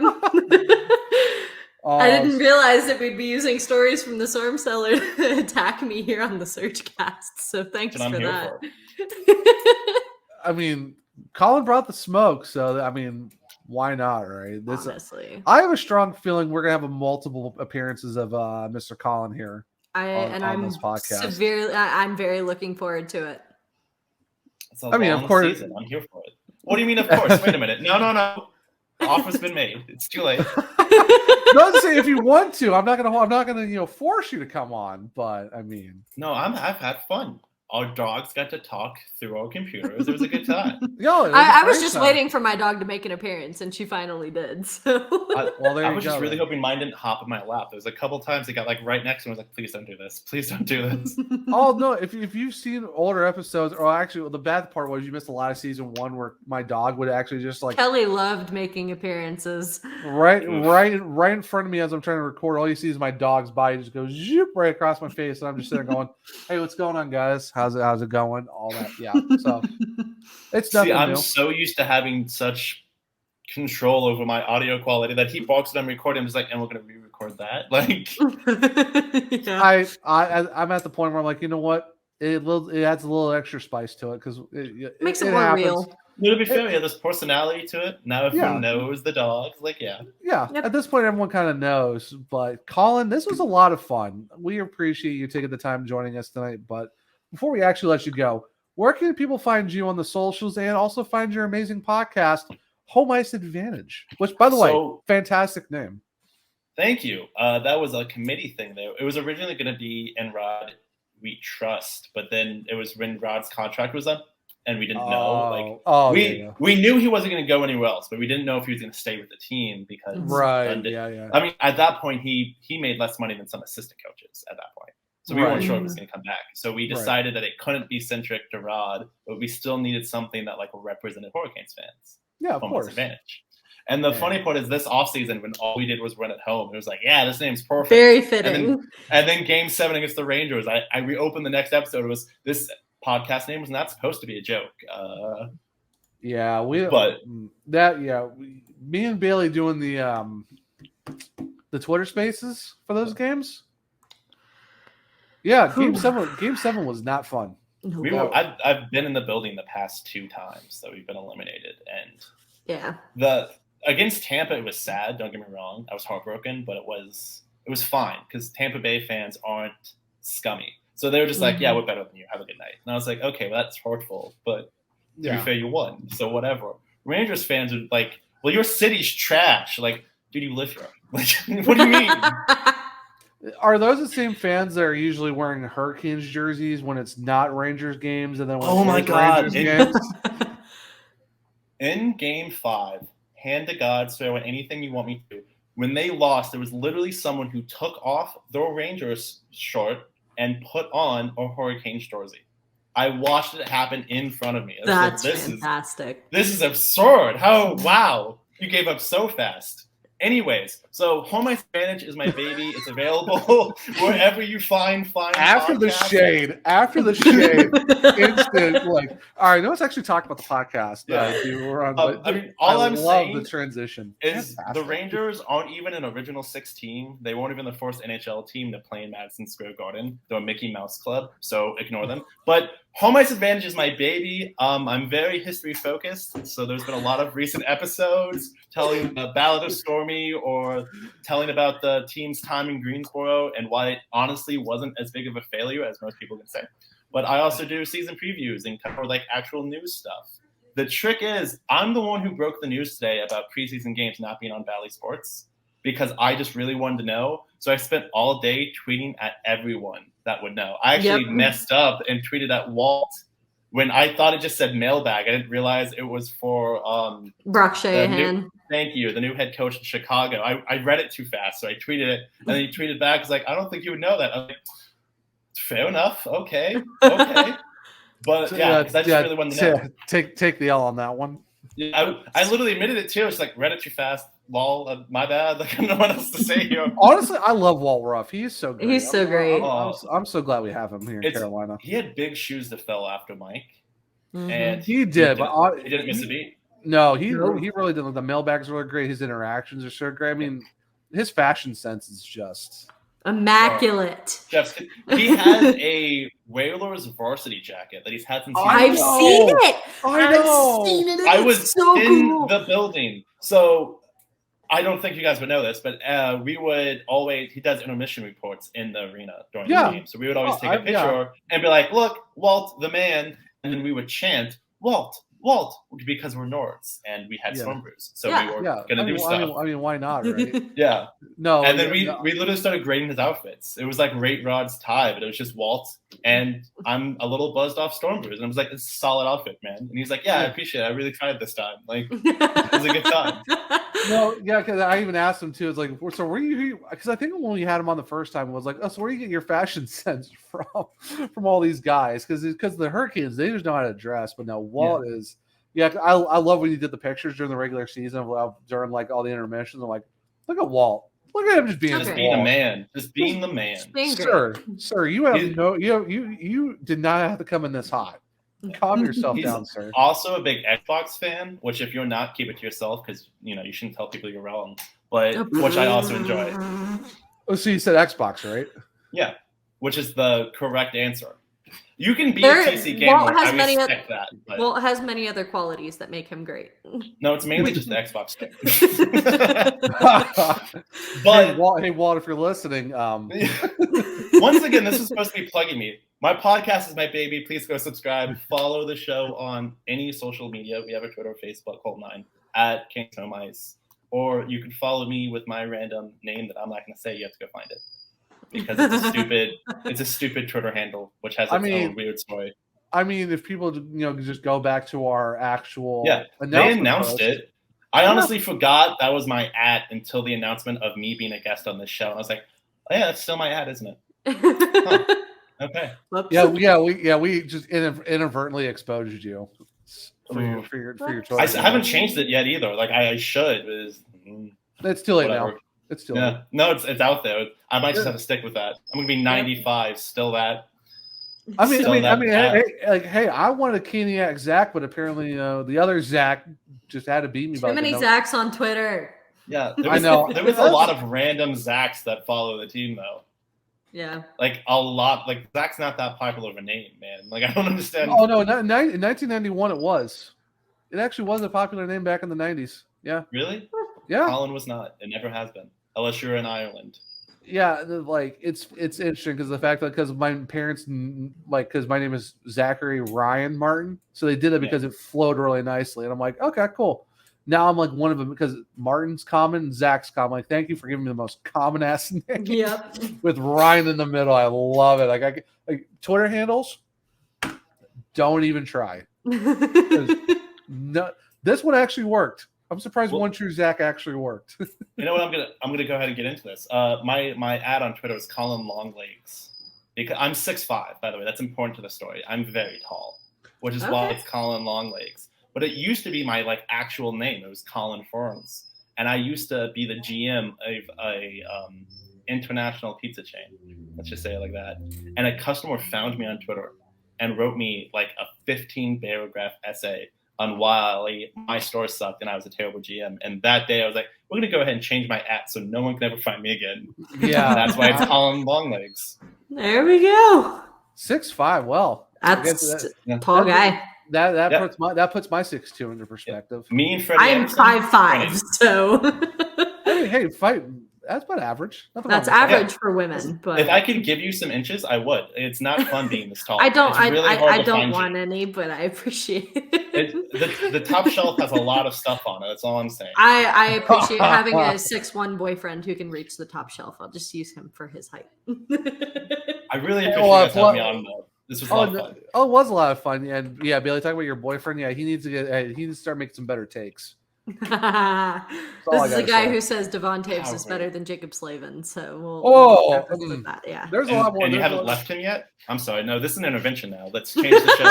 I didn't realize that we'd be using stories from the Storm Cellar to attack me here on the SurgeCast. So thanks for that. I mean, Collin brought the smoke, so I mean, why not, right? Honestly, I have a strong feeling we're gonna have multiple appearances of Mr. Collin here. On this podcast. I'm very looking forward to it. I mean, of course, season. I'm here for it. What do you mean, of course? Wait a minute. No. Offer's been made. It's too late. Don't say if you want to. I'm not gonna force you to come on. But I mean, no, I've had fun. Our dogs got to talk through our computers. It was a good time. I was just waiting for my dog to make an appearance, and she finally did. So I was just really hoping mine didn't hop in my lap. There was a couple times it got like right next to me. I was like, please don't do this. Please don't do this. Oh no! If you've seen older episodes, or actually, the bad part was you missed a lot of season 1 where my dog would actually just like Kelly loved making appearances. Right in front of me as I'm trying to record. All you see is my dog's body just goes zoop right across my face, and I'm just sitting there going, "Hey, what's going on, guys? How's it going? All that, yeah." So it's nothing I'm new. so used to having such control over my audio quality that he barks when I'm recording. I'm just like, and we're gonna re-record that. Like, I'm at the point where I'm like, you know what? It adds a little extra spice to it because it makes it more happens. Real. To be fair, there's personality to it. Now everyone knows the dogs. Like, yeah. At this point, everyone kind of knows. But Collin, this was a lot of fun. We appreciate you taking the time joining us tonight. But before we actually let you go, where can people find you on the socials and also find your amazing podcast, Home Ice Advantage? Which, by the way, fantastic name. Thank you. That was a committee thing there. It was originally going to be In Rod We Trust, but then it was when Rod's contract was up. And we didn't know. We knew he wasn't going to go anywhere else, but we didn't know if he was going to stay with the team because I mean, at that point, he made less money than some assistant coaches at that point, so we weren't sure if he was going to come back. So we decided that it couldn't be centric to Rod, but we still needed something that like represented Hurricanes fans. Yeah, of course. Advantage. And the funny part is this offseason, when all we did was run at home, it was like, yeah, this name's perfect. Very fitting. And then Game 7 against the Rangers, I reopened the next episode. It was this podcast name was not supposed to be a joke. Me and Bailey doing the Twitter Spaces for those games. Yeah, Game 7 was not fun. I've been in the building the past 2 times that we've been eliminated, and against Tampa it was sad. Don't get me wrong, I was heartbroken, but it was fine because Tampa Bay fans aren't scummy. So they were just like, yeah, we're better than you. Have a good night. And I was like, okay, well, that's hurtful. But to be fair, you won. So whatever. Rangers fans are like, well, your city's trash. Like, dude, you live here. Like, what do you mean? Are those the same fans that are usually wearing Hurricanes jerseys when it's not Rangers games? And then when my God. Games? In Game 5, hand to God, swear on anything you want me to. When they lost, there was literally someone who took off their Rangers shirt and put on a Hurricanes jersey. I watched it happen in front of me. That's fantastic. This is absurd. Wow. You gave up so fast. Anyways, so Home Ice Advantage is my baby. It's available wherever you find After podcasts. After the shade, instant like. All right, let's actually talk about the podcast. I'm saying the transition is the Rangers aren't even an original 6 team. They weren't even the first NHL team to play in Madison Square Garden. They're a Mickey Mouse Club, so ignore them. But Home Ice Advantage is my baby. I'm very history focused, so there's been a lot of recent episodes telling the Ballad of Stormy or telling about the team's time in Greensboro and why it honestly wasn't as big of a failure as most people can say. But I also do season previews and cover like actual news stuff. The trick is I'm the one who broke the news today about preseason games not being on Bally Sports because I just really wanted to know. So I spent all day tweeting at everyone that would know. I actually messed up and tweeted at Walt when I thought it just said mailbag. I didn't realize it was for Brock Shahan. Thank you, the new head coach in Chicago. I read it too fast, so I tweeted it, and then he tweeted back. He's like, I don't think you would know that. I'm like, fair enough. Okay. But because I just really wanted to know. Take the L on that one. Yeah, I literally admitted it too. It's like read it too fast. Lol, my bad. Like I don't know what else to say here. Honestly, I love Walt Ruff. He's so great. He's so great. I'm so glad we have him here in Carolina. He had big shoes to fill after Mike, and he did, but he didn't miss a beat. No, he really didn't. The mailbags were great. His interactions are so great. I mean, his fashion sense is just immaculate. Jeff, he has a Whalers varsity jacket that he's had since I've seen it. I've seen it. I was so in the building, so I don't think you guys would know this, but we would always, he does intermission reports in the arena during the game. So we would always take a picture and be like, look, Walt, the man. And then we would chant, Walt, Walt, because we're Nords and we had Storm Brews, so we were gonna do stuff. I mean, why not, right? Yeah. No. And then we literally started grading his outfits. It was like Rate Rod's tie, but it was just Walt, and I'm a little buzzed off Storm Brews, and I was like, "It's a solid outfit, man." And he's like, "Yeah, I appreciate it. I really tried this time. Like, it was a good time." No, yeah, because I even asked him too. It's like, so where you? Because I think when we had him on the first time, it was like, oh, so where do you get your fashion sense from all these guys? Because the Hurricanes, they just know how to dress. But now Walt is, I love when you did the pictures during the regular season during like all the intermissions. I'm like, look at Walt. Look at him just being a man. Just being the man. Sir, you have you did not have to come in this hot. Calm yourself down, sir. Also a big Xbox fan, which if you're not, keep it to yourself because you shouldn't tell people you're wrong. But which I also enjoy. Oh, so you said Xbox, right? Yeah, which is the correct answer. You can be a PC gamer. I respect that. But... Walt has many other qualities that make him great. No, it's mainly just the Xbox thing. But hey, Walt, if you're listening, once again, this is supposed to be plugging me. My podcast is my baby. Please go subscribe. Follow the show on any social media. We have a Twitter, Facebook, Colt9 at King Snow Mice. Or you can follow me with my random name that I'm not going to say. You have to go find it because it's a stupid Twitter handle which has its own weird story. I mean, if people just go back to our actual they announced it. I honestly forgot that was my @ until the announcement of me being a guest on this show, and I was like, oh, yeah, that's still my @ isn't it? Huh. Okay. We just inadvertently exposed you for your choice. I haven't changed it yet either. Like I should. It's too late now. It's still late. No, it's out there. I might just have to stick with that. I'm gonna be 95, still that. I mean, hey, I wanted Keniac Zach, but apparently, the other Zach just had to beat me. Too many Zachs on Twitter. Yeah, I know. There was a lot of random Zachs that follow the team, though. Yeah. Like a lot. Like Zach's not that popular of a name, man. Like I don't understand. Oh no, in 1991 it was. It actually was a popular name back in the 90s. Yeah. Really? Yeah. Collin was not. It never has been, unless you're in Ireland. Yeah, like it's interesting because the fact that because my parents because my name is Zachary Ryan Martin, so they did it because it flowed really nicely, and I'm like, okay, cool. Now I'm like one of them because Martin's common, Zach's common. Like, thank you for giving me the most common ass name. Yep. With Ryan in the middle, I love it. Like Twitter handles, don't even try. No, this one actually worked. I'm surprised One True Zach actually worked. You know what? I'm gonna go ahead and get into this. My @ on Twitter is Collin Longlegs. Because I'm 6'5", by the way. That's important to the story. I'm very tall, which is why it's Collin Longlegs. But it used to be my actual name. It was Collin Fearns, and I used to be the GM of a international pizza chain. Let's just say it like that. And a customer found me on Twitter and wrote me like a 15-paragraph essay on why my store sucked and I was a terrible GM. And that day I was like, we're going to go ahead and change my @ so no one can ever find me again. Yeah. And that's why it's Collin Longlegs. There we go. 6'5". Well, that's tall guy. That puts my 6'2" into perspective. Yeah. Me and Freddie. I am 5'5", so. hey, fight. That's about average. That's average for women. But if I could give you some inches, I would. It's not fun being this tall. I don't want any, but I appreciate it. The top shelf has a lot of stuff on it. That's all I'm saying. I appreciate having a 6'1" boyfriend who can reach the top shelf. I'll just use him for his height. I really appreciate you guys having me on, though. This was a lot of fun. Oh, it was a lot of fun. And yeah, Bailey, talking about your boyfriend. Yeah, he needs to start making some better takes. This is a guy who says Devon Taves is better than Jacob Slavin, so we'll with that. Yeah, there's a lot more. And you haven't left him yet? I'm sorry. No, this is an intervention now. Let's change the show.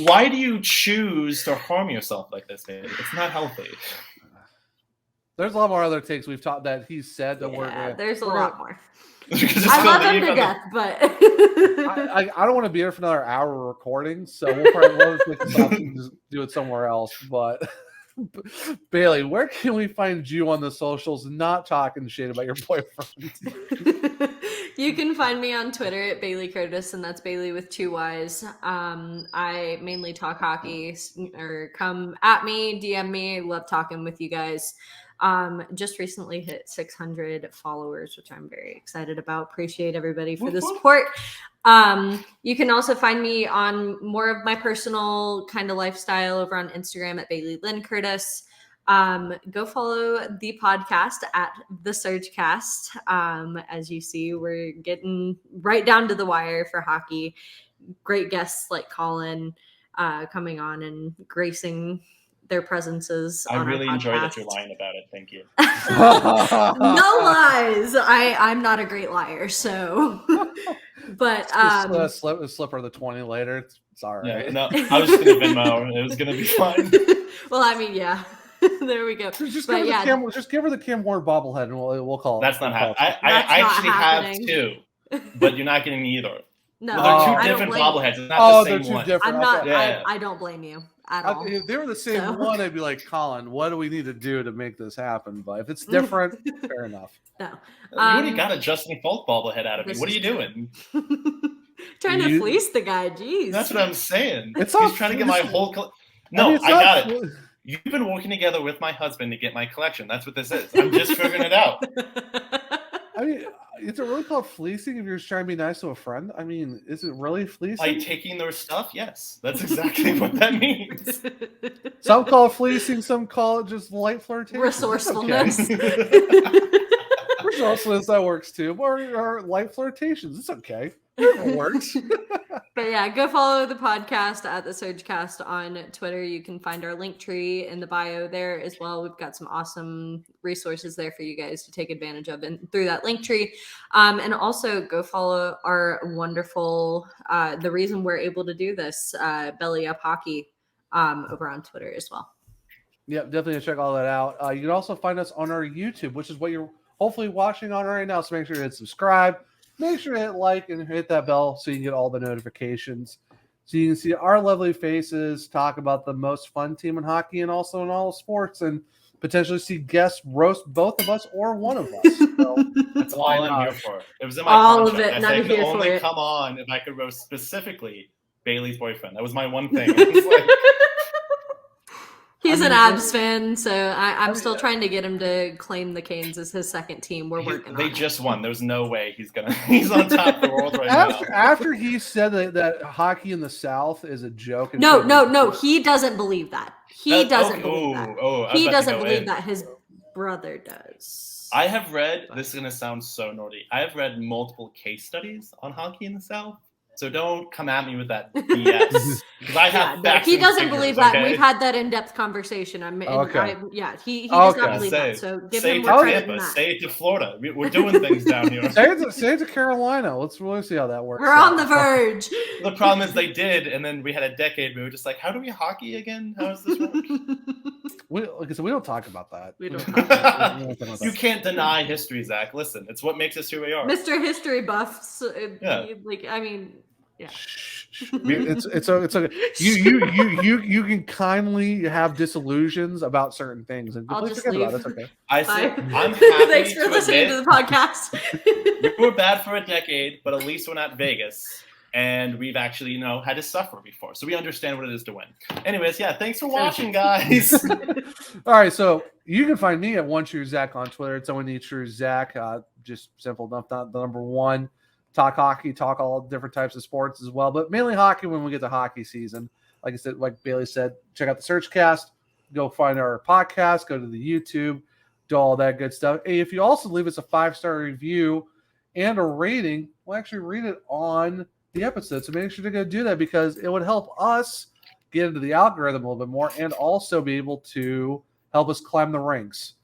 Why do you choose to harm yourself like this, man? It's not healthy. There's a lot more other takes we've taught that he's said that there's a lot more. I love him to death, but I don't want to be here for another hour recording, so we'll probably make this off and just do it somewhere else. But Bailey, where can we find you on the socials? Not talking shit about your boyfriend. You can find me on Twitter at Bailey Curtis, and that's Bailey with 2 Y's. I mainly talk hockey, or come at me, DM me. Love talking with you guys. Just recently hit 600 followers, which I'm very excited about. Appreciate everybody for the support. You can also find me on more of my personal kind of lifestyle over on Instagram at Bailey Lynn Curtis. Go follow the podcast at the SurgeCast. As you see, we're getting right down to the wire for hockey. Great guests like Collin coming on and gracing their presences. I on really our enjoyed podcast. that you're lying about it. Thank you. No lies. I'm not a great liar, so. But slip her the 20 later. It's all right. Yeah, no, I was just gonna Venmo. It was gonna be fine. Well, I mean, yeah. There we go. Just give her the Cam Ward bobblehead, and we'll call it. That's not happening. I actually have two, but you're not getting either. No, well, they're two different bobbleheads. It's not the same they're two one. different. I'm not. Okay. Yeah. I don't blame you at all. If they were the same one, I'd be like, Collin, what do we need to do to make this happen? But if it's different, fair enough. No. You already got a Justin Folk bobblehead out of me. What are you doing? Trying to fleece the guy. Jeez. That's what I'm saying. He's trying to get my whole. No, I got it. You've been working together with my husband to get my collection. That's what this is. I'm just figuring it out. I mean, is it really called fleecing if you're just trying to be nice to a friend? I mean, is it really fleecing? By taking their stuff? Yes. That's exactly what that means. Some call it fleecing, some call it just light flirtation. Resourcefulness. Resourcefulness, that works too. Or light flirtations. It's okay. It works. But yeah, go follow the podcast at the SurgeCast on Twitter. You can find our link tree in the bio there as well. We've got some awesome resources there for you guys to take advantage of and through that link tree. And also go follow our wonderful, the reason we're able to do this, Belly Up Hockey, over on Twitter as well. Yep, definitely check all that out. You can also find us on our YouTube, which is what you're hopefully watching on right now. So make sure to hit subscribe. Make sure to hit like and hit that bell so you can get all the notifications. So you can see our lovely faces, talk about the most fun team in hockey and also in all sports, and potentially see guests roast both of us or one of us. So, that's all I'm here for. It was in my all contract. of it. I could only come on if I could roast specifically Bailey's boyfriend. That was my one thing. It was like, He's an Abs fan, so I'm still trying to get him to claim the Canes as his second team. We're working on it. They just won. There's no way he's on top of the world right now. After he said that hockey in the South is a joke. No. He doesn't believe that. He doesn't believe that. He doesn't believe that. His brother does. I have read, this is going to sound so nerdy, I have read multiple case studies on hockey in the South. So don't come at me with that BS. Because I have facts. He doesn't figures, believe that. Okay? We've had that in-depth conversation. He does not believe that. So give him more credit Tampa, than that. say it to Florida. We're doing things down here. Say it to Carolina. Let's really see how that works. We're on the verge. The problem is they did, and then we had a decade. We were just like, how do we hockey again? How does this work? We don't talk about that. We don't talk about that. You can't deny history, Zach. Listen, it's what makes us who we are. Mr. History Buffs. Yeah. Yeah. It's okay. You can kindly have disillusions about certain things and I'll just forget leave. about it. It's okay. I'm happy. Thanks for listening to the podcast. We were bad for a decade, but at least we're not Vegas. And we've actually, had to suffer before. So we understand what it is to win. Anyways, thanks for watching, guys. All right, so you can find me at OneTrueZach on Twitter. It's OneTrueZach. Just simple enough, not the number one. Talk hockey, talk all different types of sports as well, but mainly hockey when we get to hockey season. Like I said, like Bailey said, check out the SurgeCast, go find our podcast, go to the YouTube, do all that good stuff. Hey, if you also leave us a 5-star review and a rating, we'll actually read it on the episode. So make sure to go do that because it would help us get into the algorithm a little bit more and also be able to help us climb the ranks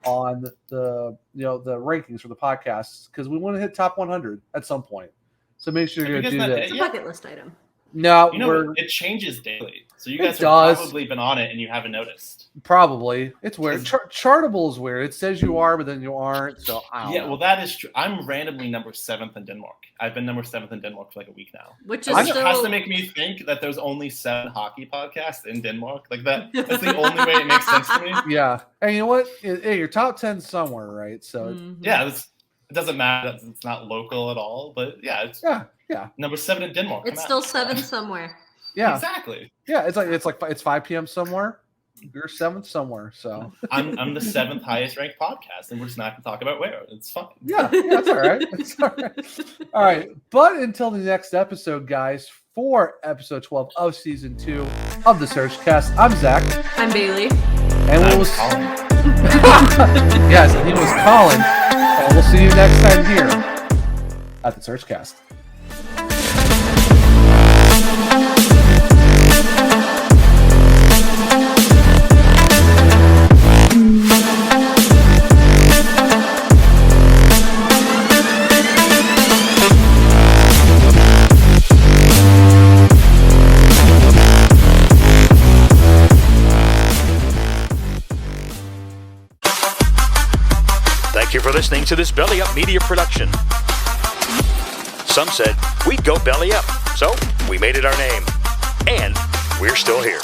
on the the rankings for the podcasts because we want to hit top 100 at some point. So make sure you do that. It's a bucket list item. No, it changes daily. So you guys have probably been on it and you haven't noticed. Probably. It's weird. Chartable is weird. It says you are, but then you aren't. So I don't know. Well, that is true. I'm randomly number 7th in Denmark. I've been number 7th in Denmark for like a week now. Which is has to make me think that there's only 7 hockey podcasts in Denmark. Like that's the only way it makes sense to me. Yeah. And you know what? Hey, you're top 10 somewhere, right? So it doesn't matter that it's not local at all. But it's number 7 in Denmark. It's still 7 somewhere. Yeah. Exactly. Yeah, it's 5 p.m. somewhere. You're 7th somewhere, so I'm the 7th highest ranked podcast, and we're just not going to talk about where. It's fine. Yeah, that's all right. It's all right. All right, but until the next episode, guys, for episode 12 of season 2 of the SurgeCast, I'm Zach. I'm Bailey. And I'm we'll Collin. Yes, and he was Collin. And we'll see you next time here at the SurgeCast. Thank you for listening to this Belly Up Media production. Some said we'd go belly up, so we made it our name. And we're still here.